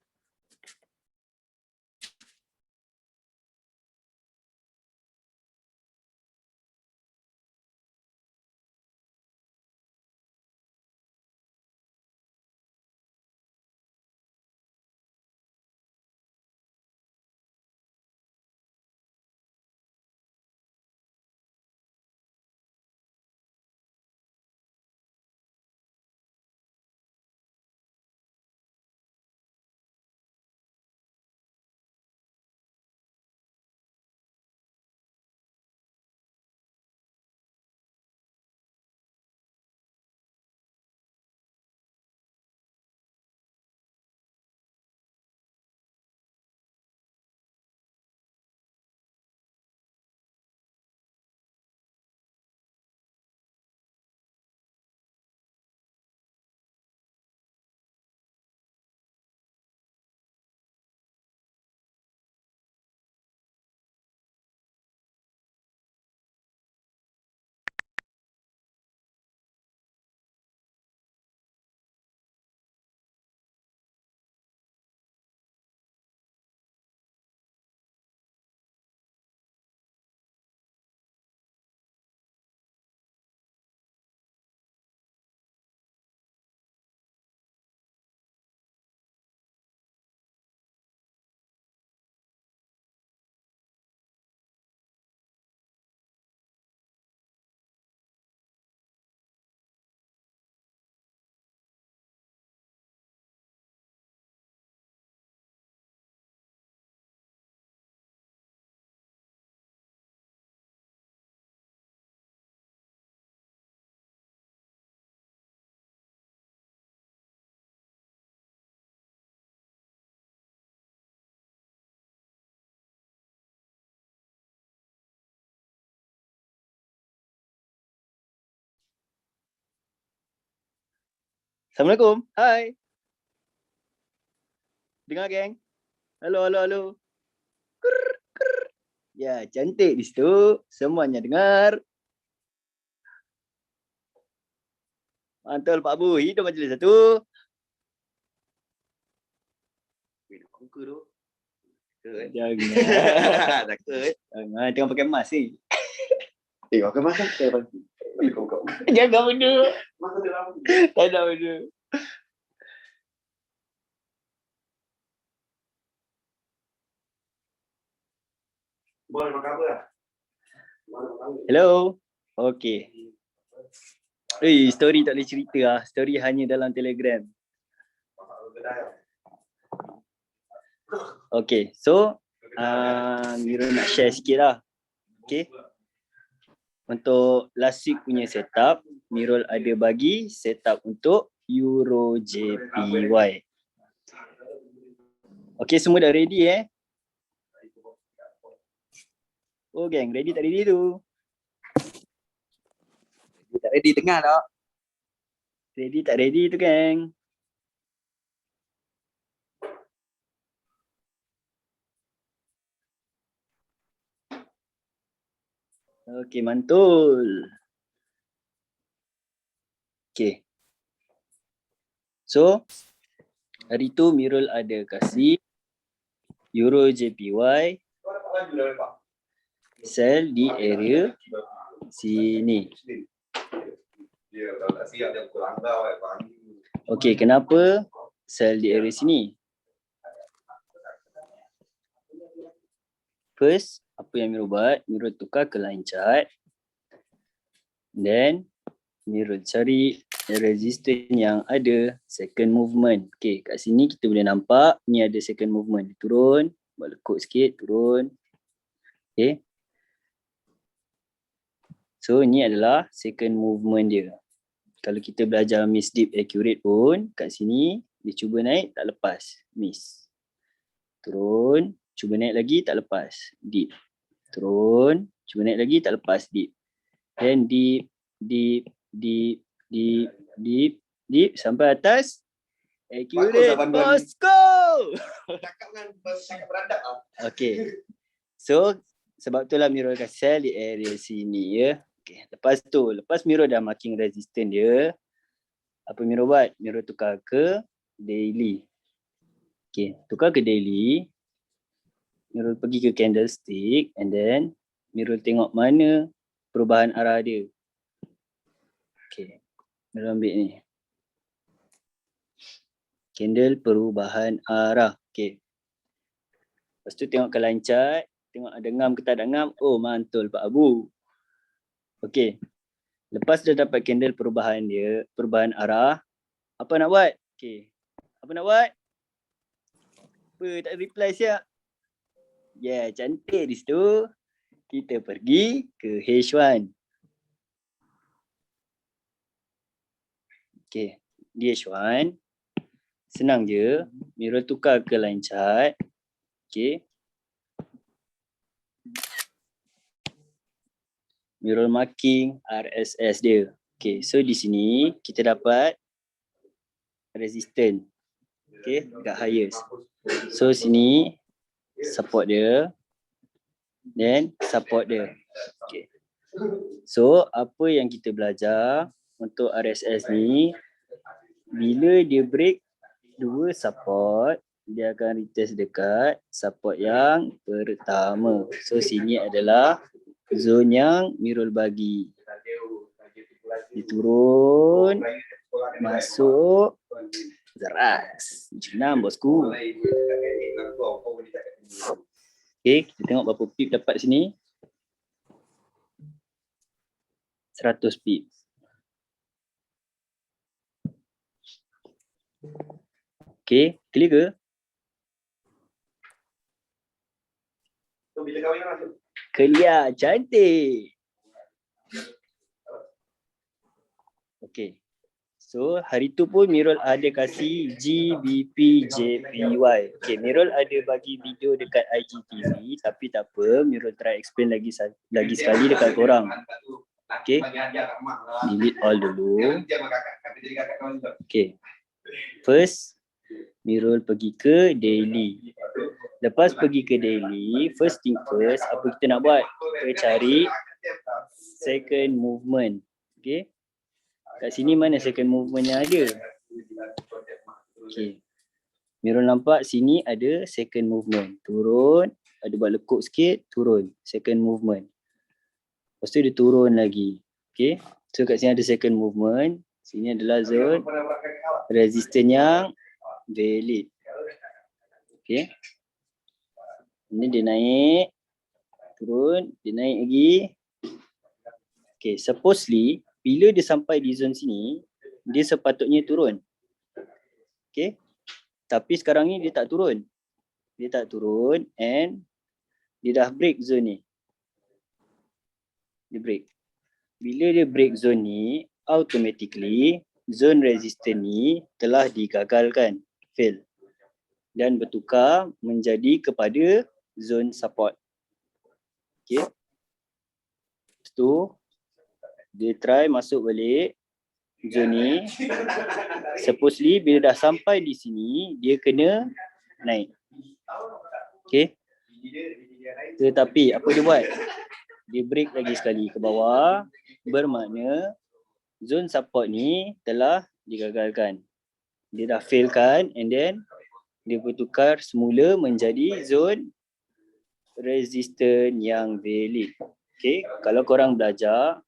Assalamualaikum. Hai. Dengar geng? Halo. Ya, cantik di situ. Semuanya dengar. Mantul Pak Bu. Hidup majlis satu. Muka tu. Jangan. Takut. Jangan. Tengah pakai mask ni. Makan makan. Jangan benda. Masa dia lama. Tak ada benda. Boleh makan apa lah? Boleh makan apa? Hello. Okay. Story tak boleh cerita lah. Story hanya dalam Telegram. Masak kedai lah. Okay. So, Miro nak share sikit lah. Okay. Untuk last week punya setup, Mirul ada bagi setup untuk Euro JPY. Okay, semua dah ready Oh gang, ready tak ready tu? Tak ready tengah tak? Ready tak ready tu gang? Okay, mantul. Okay. So, hari tu Mirul ada kasih Euro JPY Kau dapat baju dah lepak? sell di area sini. Dia kalau tak siap dia pukul langgar pagi. Okay, kenapa sell di area sini? First, apa yang Mirul buat? Mirul tukar ke line chart. Then, Mirul cari resistance yang ada second movement. Okay, kat sini kita boleh nampak ni ada second movement. Dia turun, buat lekuk sikit, turun. Okay. So, ni adalah second movement dia. Kalau kita belajar miss dip accurate pun, kat sini dia cuba naik tak lepas, miss. Turun, cuba naik lagi tak lepas, dip. Turun, cuba naik lagi tak lepas, dip. Then dip, dip, dip, dip, dip, dip sampai atas. Accurate, Bagus lah bosku! Cakap beradab lah. Okay. So, sebab itulah Mirul kasi sell di area sini ya. Okay. Lepas Mirul dah marking resistance dia, apa Mirul buat? Mirul tukar ke daily. Okay, tukar ke daily. Mirul pergi ke candlestick and then Mirul tengok mana perubahan arah dia. Okay, Mirul ambil ni. Candle perubahan arah. Okay. Lepas tu tengok ke line chart. Tengok ada ngam ke tak ada ngam. Oh, mantul Pak Abu. Okay. Lepas dah dapat candle perubahan dia, perubahan arah, apa nak buat? Okay. Apa nak buat? Apa tak reply siap? Yeah, cantik di situ. Kita pergi ke H1. Okay. Di H1. Senang je. Mirul tukar ke line chart. Okay. Mirul marking RSS dia. Okay, so di sini kita dapat resistance. Okay, dekat highest. So sini support dia. Then support dia. Okay. So apa yang kita belajar untuk RSS ni, bila dia break dua support, dia akan retest dekat support yang pertama. So sini adalah zone yang Mirul bagi. Dia turun, masuk, zeras. Jenam bosku. Okay, kita tengok berapa pip dapat sini. 100 pip. Okay, clear ke? So bila kahwin masuk? Clear, cantik. Okay. So hari tu pun Mirul ada kasih GBP JPY. Okay, Mirul ada bagi video dekat IGTV tapi tak apa, Mirul try explain lagi sekali dekat korang. Okay. Delete all dulu. Okay. First, Mirul pergi ke daily. Lepas pergi ke daily, first thing first, apa kita nak buat? Kita cari second movement. Okay. Kat sini mana second movement yang ada? Okay. Mirul nampak sini ada second movement. Turun, ada buat lekuk sikit, turun. Second movement. Lepas tu dia turun lagi. Okay. So kat sini ada second movement. Sini adalah zone resistance yang valid. Okay. Ini dia naik, turun, dia naik lagi. Okay, supposedly bila dia sampai di zone sini, dia sepatutnya turun. Okay. Tapi sekarang ni dia tak turun. Dia tak turun and dia dah break zone ni. Dia break. Bila dia break zone ni, automatically zone resistance ni telah digagalkan, fail. Dan bertukar menjadi kepada zone support. Okay. Lepas tu, dia try masuk balik zone ni. Supposedly bila dah sampai di sini, dia kena naik. Okay. Tetapi apa dia buat? Dia break lagi sekali ke bawah. Bermakna zone support ni telah digagalkan. Dia dah failkan and then dia bertukar semula menjadi zone resistance yang valid. Okay, kalau korang belajar,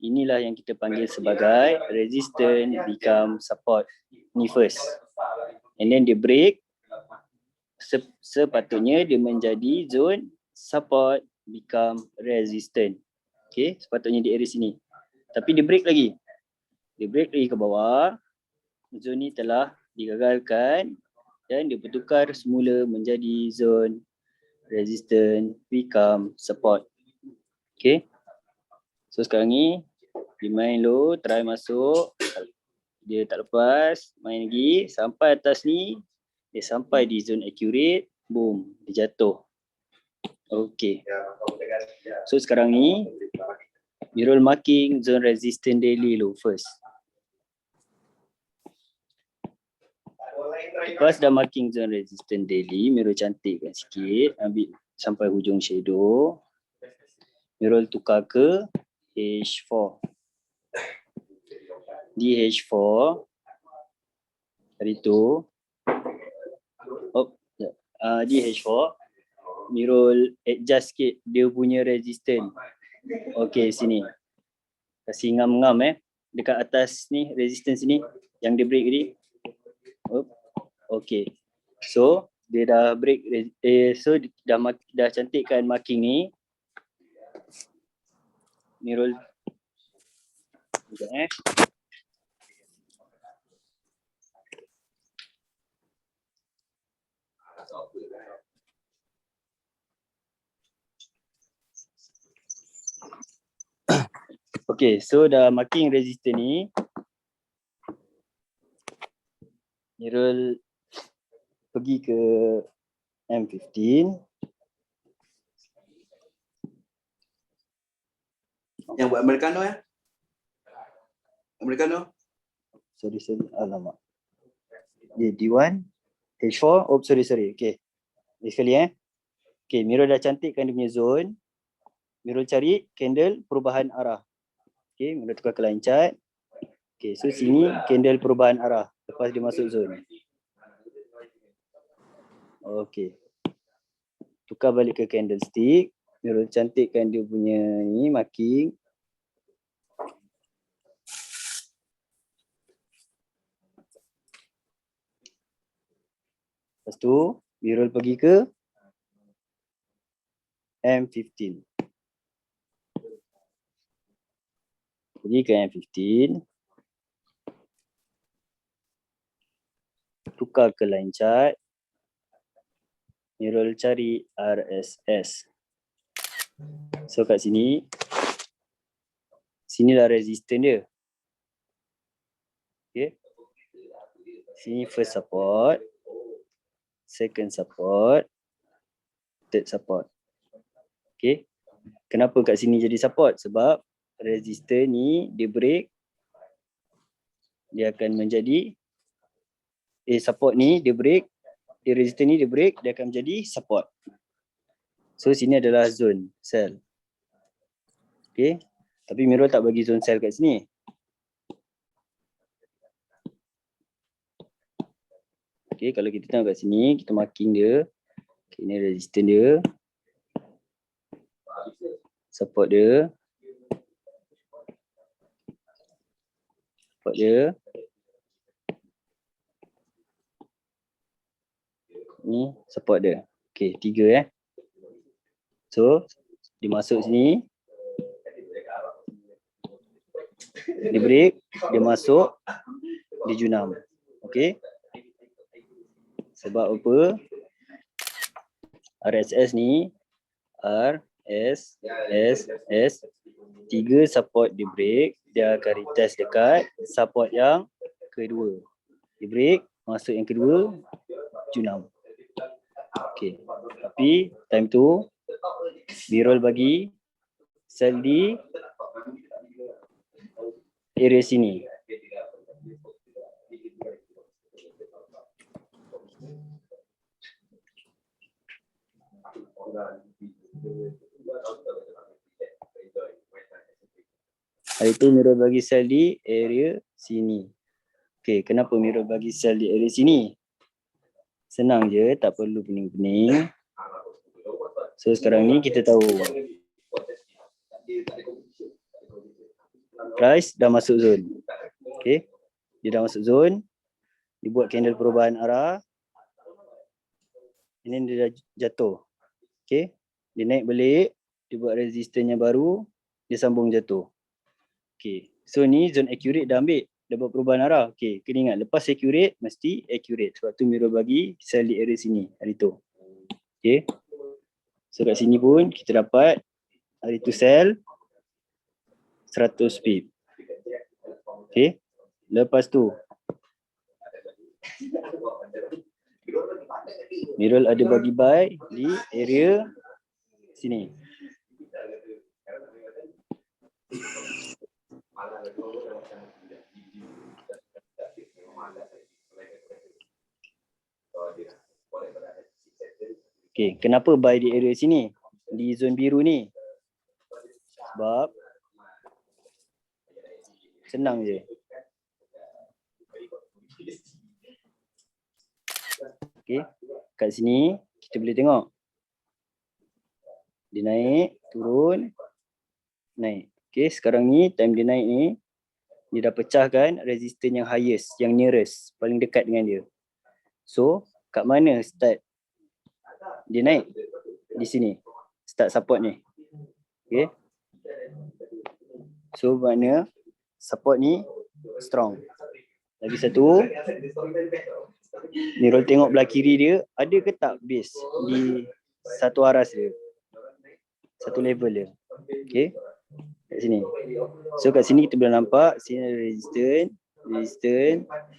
inilah yang kita panggil sebagai resistance become support. Ni first. And then dia break. Sepatutnya dia menjadi zone support become resistance. Okay, sepatutnya di area sini. Tapi dia break lagi. Dia break lagi ke bawah. Zone ni telah digagalkan dan dia bertukar semula menjadi zone resistance become support. Okay. So sekarang ni dia main low, try masuk. Dia tak lepas, main lagi. Sampai atas ni, dia sampai di zone accurate. Boom, dia jatuh. Okay. So sekarang ni, Mirul marking zone resistance daily low first. Lepas dah marking zone resistance daily, Mirul cantikkan sikit. Ambil sampai hujung shadow. Mirul tukar ke H4. Di H4, tadi tu, di H4, Mirul adjust sikit dia punya resistance. Okay, sini. Kasih ngam-ngam dekat atas ni, resistance ni, yang dia break tadi. Okay. So, dia dah break, so dah cantikkan marking ni. Mirul. Okay, so dah marking resistor ni. Mirul pergi ke M15. Yang buat Americano Americano. Sorry, alamak. Dia D1, H4, sorry. Okay. Lagi sekali Okay, Mirul dah cantikkan dia punya zone. Mirul cari candle perubahan arah. Okay, Mirul tukar ke line chart. Okay, so sini candle perubahan arah lepas dia masuk zone. Okay. Tukar balik ke candlestick. Mirul cantikkan dia punya ni marking. Lepas tu, Mirul pergi ke M15. Pergi ke M15. Tukar ke line chart. Mirul cari RSS. So kat sini, sinilah resistance dia. Okay. Sini first support. Second support, third support. Okay. Kenapa kat sini jadi support? Sebab resistor ni dia break. Dia akan menjadi support ni dia break. Resistor ni dia break, dia akan menjadi support. So sini adalah zone sell. Okay. Tapi Mirul tak bagi zone sell kat sini. Okay, kalau kita tengok kat sini, kita marking dia. Okay, ini resistance dia. Support dia. support dia. Ni support dia. Okay, 3 So, dia masuk sini. Dia break, dia masuk, dia junam. Okay. Sebab apa? RSS ni, RSS, 3 support dia break, dia akan retest dekat support yang kedua. Dia break, masuk yang kedua, junam. Okay. Tapi time tu Birol bagi sel di area sini. Hari tu Mirul bagi sel di area sini. Okay, kenapa Mirul bagi sel di area sini? Senang je, tak perlu pening-pening. So sekarang ni kita tahu Price dah masuk zone. Okay, dia dah masuk zone. Dia buat candle perubahan arah. Ini dia dah jatuh. Okay, dia naik balik, dia buat resistance yang baru, dia sambung jatuh. Okay, so ni zone accurate dah ambil, dah buat perubahan arah. Okay, kena ingat lepas accurate mesti accurate. Sebab tu Mirul bagi sell di area sini hari tu. Okay, so kat sini pun kita dapat hari tu sell 100 pip. Okay, lepas tu Mirul ada bagi buy di area sini. Okay, kenapa buy di area sini? Di zon biru ni. Sebab senang je. Okay, kat sini kita boleh tengok. Dia naik, turun, naik. Okay, sekarang ni time dia naik ni, dia dah pecahkan resistance yang highest, yang nearest, paling dekat dengan dia. So, kat mana start dia naik? Di sini. Start support ni. Okay. So, makna support ni strong. Lagi satu, Mirul tengok belah kiri dia, ada ke tak base di satu aras dia? Satu level dia. Okay. Kat sini. So kat sini kita boleh nampak sini ada resistance,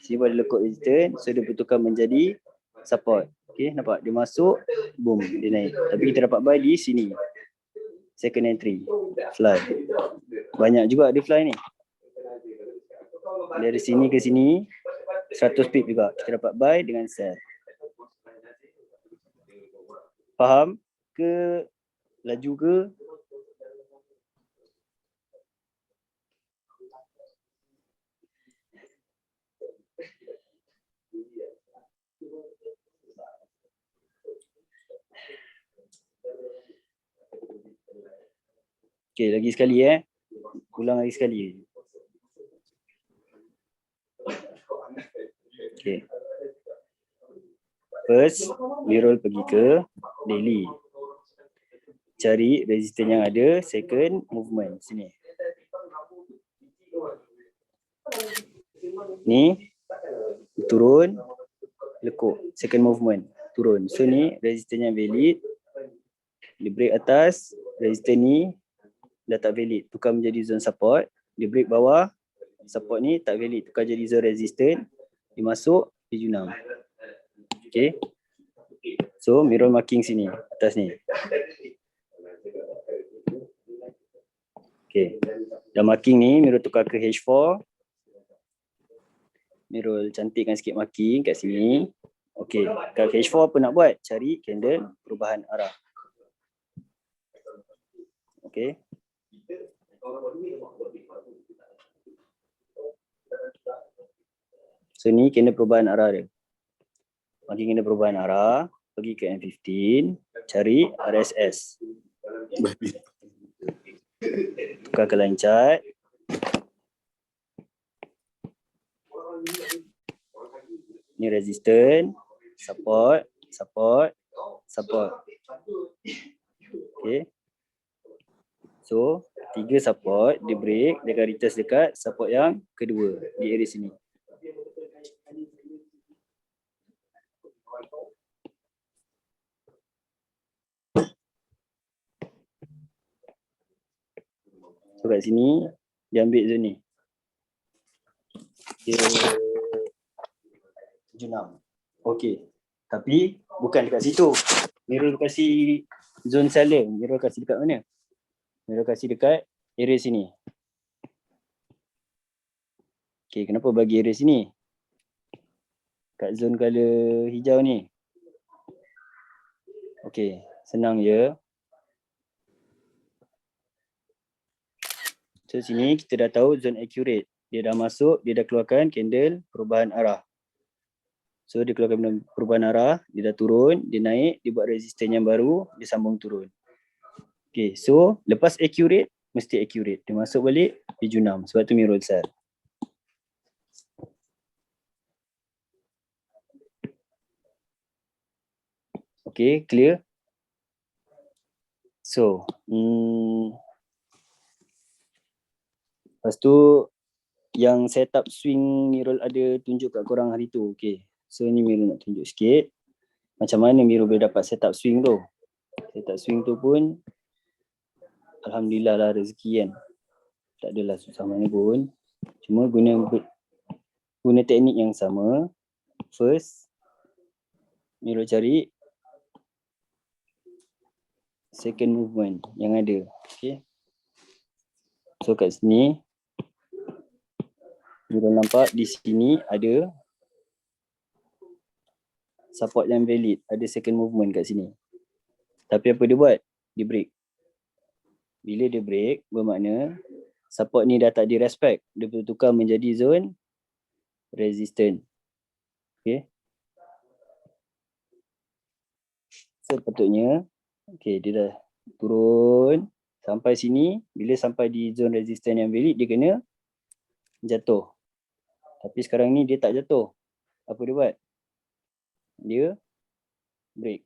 sini ada lekuk resistance, so dia bertukar menjadi support. Okay, nampak dia masuk, boom, dia naik. Tapi kita dapat buy di sini. Second entry, fly. Banyak juga ada fly ni. Dari sini ke sini 100 pip juga. Kita dapat buy dengan sell. Faham ke? Laju ke? Okay, lagi sekali ulang lagi sekali. Okay. First, Mirul pergi ke daily. Cari resistance yang ada, second movement sini. Ni turun, lekuk, second movement, turun. So ni resistance yang valid. Dia break atas, resistance ni dah tak valid, tukar menjadi zone support. Dia break bawah, support ni tak valid, tukar jadi zone resistance. Dia masuk, dia junam. Okay. So Mirul marking sini, atas ni. Okay. Dah marking ni, Mirul tukar ke H4. Mirul cantikkan sikit marking kat sini. Okay. Kat H4 apa nak buat? Cari candle perubahan arah. Okay. So ni candle perubahan arah dia. Marking candle perubahan arah, pergi ke M15, cari RSS. Tukar ke line chart. Ni resistance, support, support, support. Okay. So, 3 support, dia break, dia akan retest dekat support yang kedua di area sini. So kat sini, dia ambil zone ni. Dia 76. Okey. Tapi bukan dekat situ. Mirror kasi zone silent. Mirror kasi dekat mana? Mirror kasi dekat area sini. Okey, kenapa bagi area sini? Kat zone color hijau ni. Okey, senang je. So sini kita dah tahu zone accurate. Dia dah masuk, dia dah keluarkan candle perubahan arah. So dia keluarkan perubahan arah, dia dah turun, dia naik, dia buat resistance yang baru, dia sambung turun. Okay, so lepas accurate, mesti accurate. Dia masuk balik, dia junam. Sebab tu mirror sell. Okay, clear? So, lepas tu yang setup swing Mirul ada tunjuk kat korang hari tu. Okay, so ni Mirul nak tunjuk sikit macam mana Mirul boleh dapat setup swing tu. Setup swing tu pun alhamdulillah lah rezeki kan. Tak adalah susah mana pun. Cuma guna teknik yang sama. First, Mirul cari second movement yang ada. Okay. So kat sini Mirul nampak di sini ada support yang valid, ada second movement kat sini. Tapi apa dia buat? Dia break. Bila dia break, bermakna support ni dah tak di-respect. Dia bertukar menjadi zone resistance. Okay. Sepatutnya, okay, dia dah turun sampai sini. Bila sampai di zone resistance yang valid, dia kena jatuh. Tapi sekarang ni dia tak jatuh. Apa dia buat? Dia break.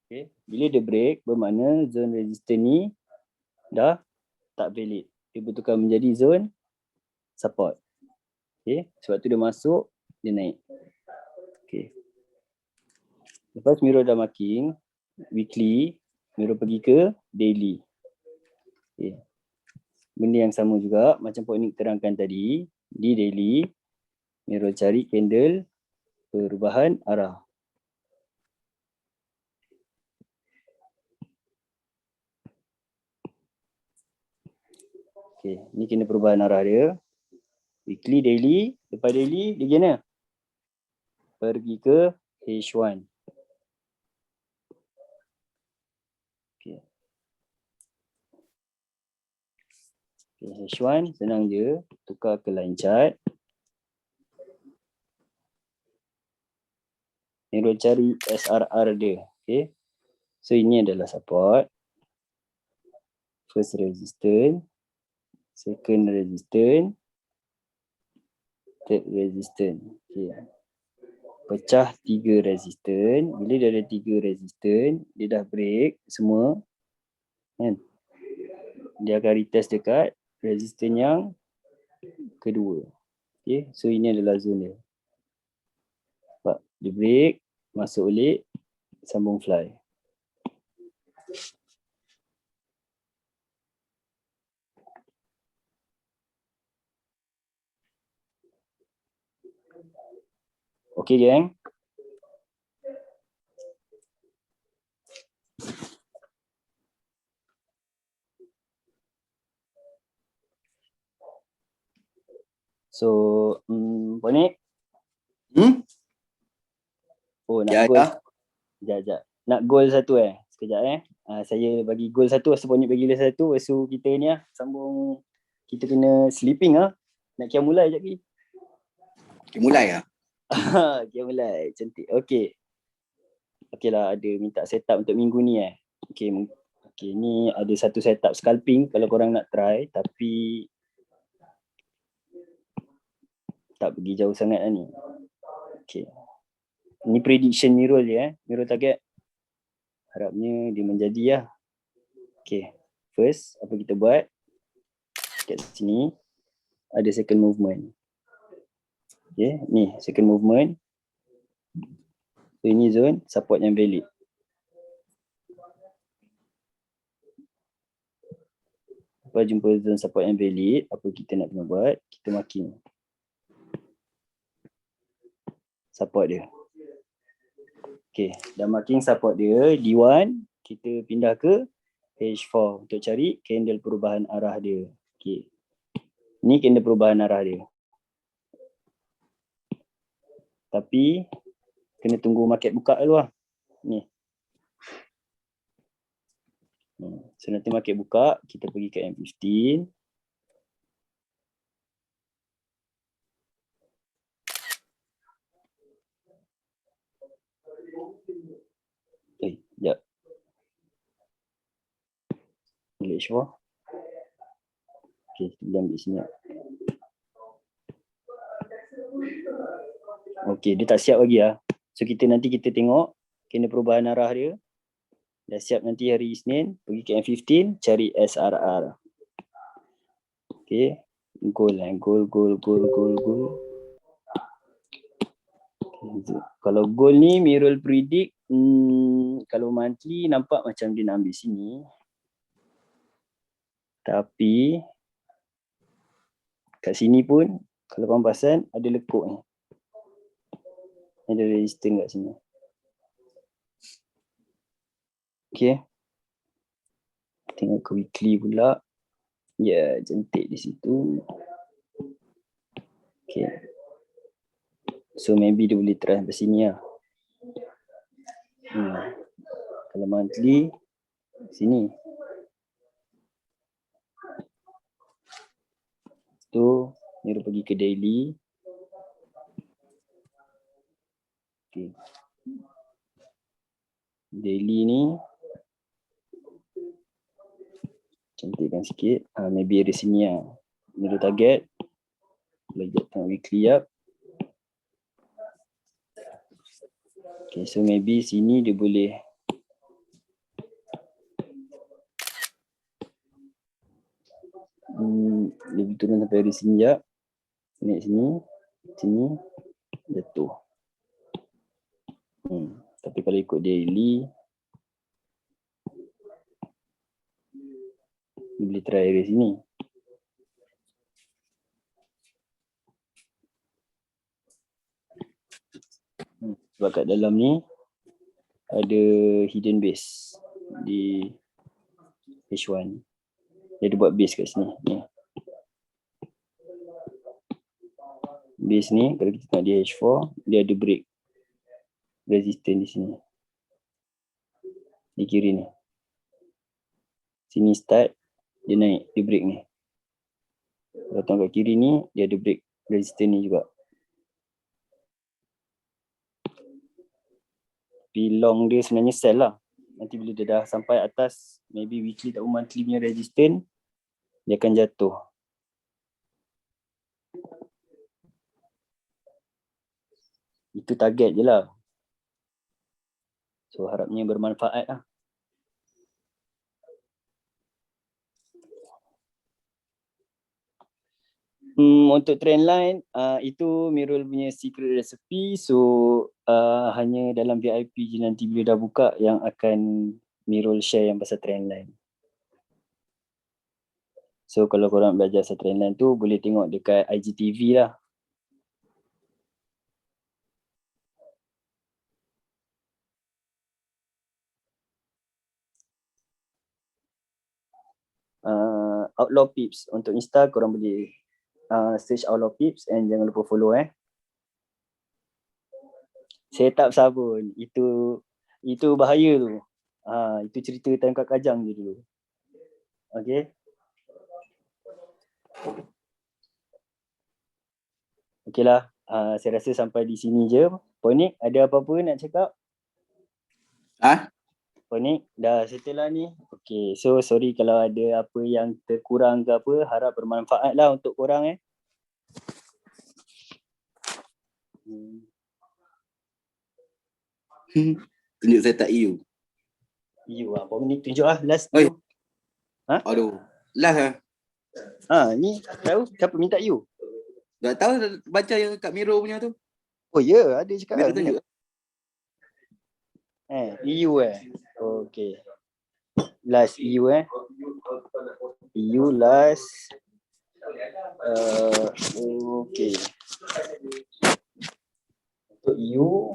Okay. Bila dia break, bermakna zone resistance ni dah tak valid. Dia bertukar menjadi zone support. Okay. Sebab tu dia masuk, dia naik. Okay. Lepas Mirul dah marking weekly, Mirul pergi ke daily. Okay. Benda yang sama juga macam Puan Nik terangkan tadi. Di daily, Mirul cari candle perubahan arah. Okay, ni kena perubahan arah dia. Weekly, daily. Lepas daily, dia gimana? Pergi ke H1. Okay. Okay, H1 senang je. Tukar ke line chart. Mirul cari SRR dia. Okay. So ini adalah support. First resistance. Second resistance. Third resistance. Okay. Pecah 3 resistance. Bila dia ada 3 resistance, dia dah break semua. Kan? Dia akan retest dekat resistance yang kedua. Okay. So ini adalah zone dia. Nampak? Dia break, masuk balik, sambung fly. Okay, geng. So, Puan Nik? Oh, nak Ya, goal. ya. Sekejap. Nak goal satu Sekejap saya bagi goal satu, Puan Nik bagi goal satu. Lepas tu kita ni sambung. Kita kena sleeping Nak kiam mulai sekejap lagi. Okay, mulai lah. Kiam mulai. Cantik. Okay. Okay lah, ada minta setup untuk minggu ni Okay, ni ada satu setup scalping kalau korang nak try. Tapi tak pergi jauh sangat lah ni. Okay. Ni prediction Mirul je Mirul target. Harapnya dia menjadi lah. Okay. First, apa kita buat? Kat sini, ada second movement. Okay, ni second movement. So, ini zone support yang valid. Lepas jumpa zone support yang valid, apa kita nak kena buat? Kita marking support dia. Okay, dah marking support dia, D1, kita pindah ke H4 untuk cari candle perubahan arah dia. Okay, ni candle perubahan arah dia. Tapi, kena tunggu market buka dulu lah. Ni. So nanti market buka, kita pergi ke M15. Sekejap. Boleh H4. Okay, kita ambil sini. Okay, dia tak siap lagi lah. So nanti kita tengok kena perubahan arah dia. Dah siap nanti hari Isnin, pergi ke M15, cari SRR. Okay, goal. Kalau goal ni Mirul predict, kalau monthly nampak macam dia nak ambil sini. Tapi kat sini pun kalau korang perasan ada lekuk ni. Ada resistance kat sini. Okay. Tengok ke weekly pula. Ya, cantik di situ. Okay. So maybe dia boleh try sampai sini lah. Kalau monthly, sini. Tu, Mirul pergi ke daily. Okay. Daily ni cantikkan sikit. Maybe ada sini lah. Mirul target. Belajar tengok weekly up. Okay, so maybe sini dia boleh lebih turun sampai dari sini sekejap. Naik sini, jatuh. Tapi kalau ikut daily, boleh try area sini. Sebab kat dalam ni ada hidden base di H1. Dia ada buat base kat sini. Ni. Base ni kalau kita tengok di H4, dia ada break resistance di sini. Di kiri ni. Sini start, dia naik, dia break ni. Kalau tengok kat kiri ni, dia ada break resistance ni juga. Tapi long dia sebenarnya sell lah. Nanti bila dia dah sampai atas, maybe weekly atau monthly punya resistance, dia akan jatuh. Itu target je lah. So harapnya bermanfaat lah. Untuk trendline, itu Mirul punya secret recipe. So hanya dalam VIP je nanti bila dah buka yang akan Mirul share yang pasal trendline. So kalau korang belajar pasal trendline tu, boleh tengok dekat IGTV lah. Outlaw Pips untuk Insta, korang boleh search Outlaw Pips and jangan lupa follow Setup sabun, itu bahaya tu. Itu cerita time Kak Kajang je dulu. Okay. Okay lah, saya rasa sampai di sini je. Ponik, ada apa-apa nak cakap? Ponik, dah settle lah ni. Okay, so sorry kalau ada apa yang terkurang ke apa. Harap bermanfaat lah untuk korang Tunjuk saya tak EU. EU apa ni tunjuk lah last Oi. EU. Aduh. Last lah. Ni tahu siapa minta EU? Tak tahu baca yang kat Miro punya tu. Oh ya, ada cakap Miro lah. tunjuk. EU Okay. Last EU EU last. Okay. Untuk EU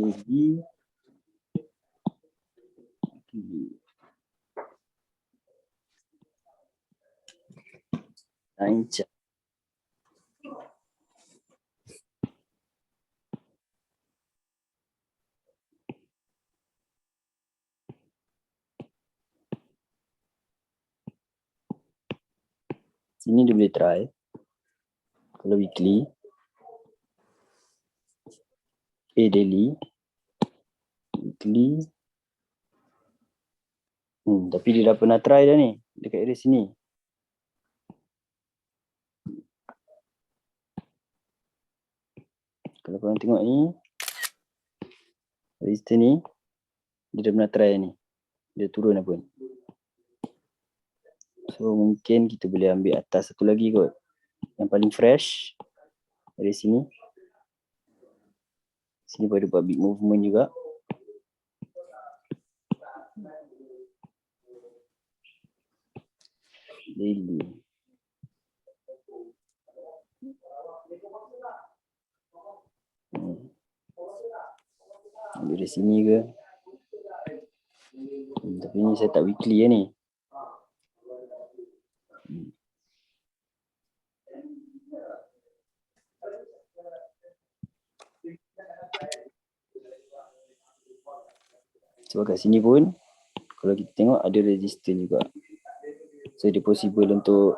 jadi lancar. Sini dia boleh try. Kalau weekly. Daily. Weekly. Tapi dia dah pernah try dah ni. Dekat area sini. Kalau korang tengok ni. Resistor ni. Dia dah pernah try ni. Dia turun apa. So mungkin kita boleh ambil atas satu lagi kot. Yang paling fresh. Dari sini. Sini pun ada buat big movement juga. Daily. Ambil dari sini ke? Tapi ni saya tak weekly ni. Sebab kat sini pun kalau kita tengok ada resistor juga. So dia possible untuk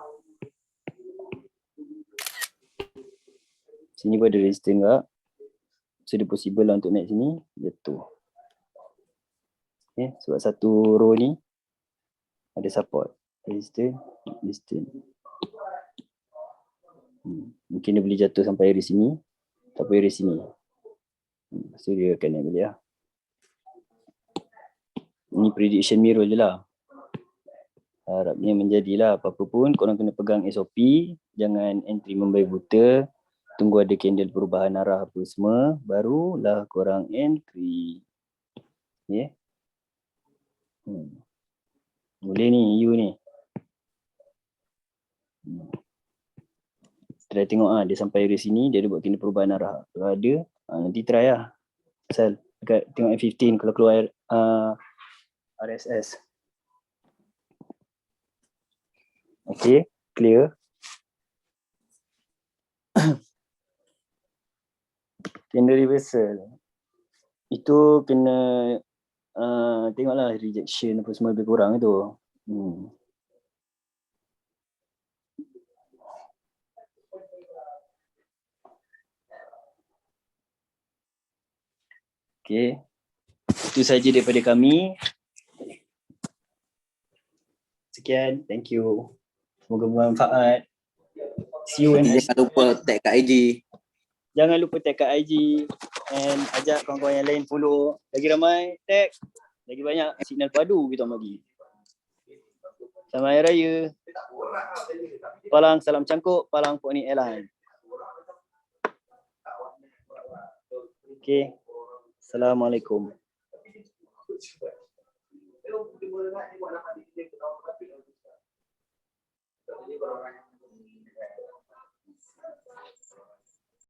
sini pun ada resistor juga. So dia possible lah untuk naik sini jatuh. Okay, sebab satu row ni ada support. Resistor. Mungkin dia boleh jatuh sampai area sini. Sampai area sini. So dia akan naik balik lah. Ni prediction Miro je lah. Harapnya menjadilah. Apa-apa pun korang kena pegang SOP. Jangan entry membayi buta. Tunggu ada candle perubahan arah apa semua. Barulah korang entry. Okay. Boleh ni EU ni. Try tengok dia sampai area sini. Dia ada buat candle perubahan arah. Kalau ada nanti try lah. Asal dekat tengok F15 kalau keluar RSS. Okay, clear. Candle reversal. Itu kena tengoklah rejection apa semua lebih kurang tu. Okay. Itu saja daripada kami. Sekian, thank you. Semoga bermanfaat. See you Jangan lupa tag kat IG. Jangan lupa tag kat IG and ajak kawan-kawan yang lain follow. Lagi ramai tag, lagi banyak signal padu kita bagi. Selamat Hari Raya. Palang salam cangkuk, palang Poni Airline. Okay. Assalamualaikum.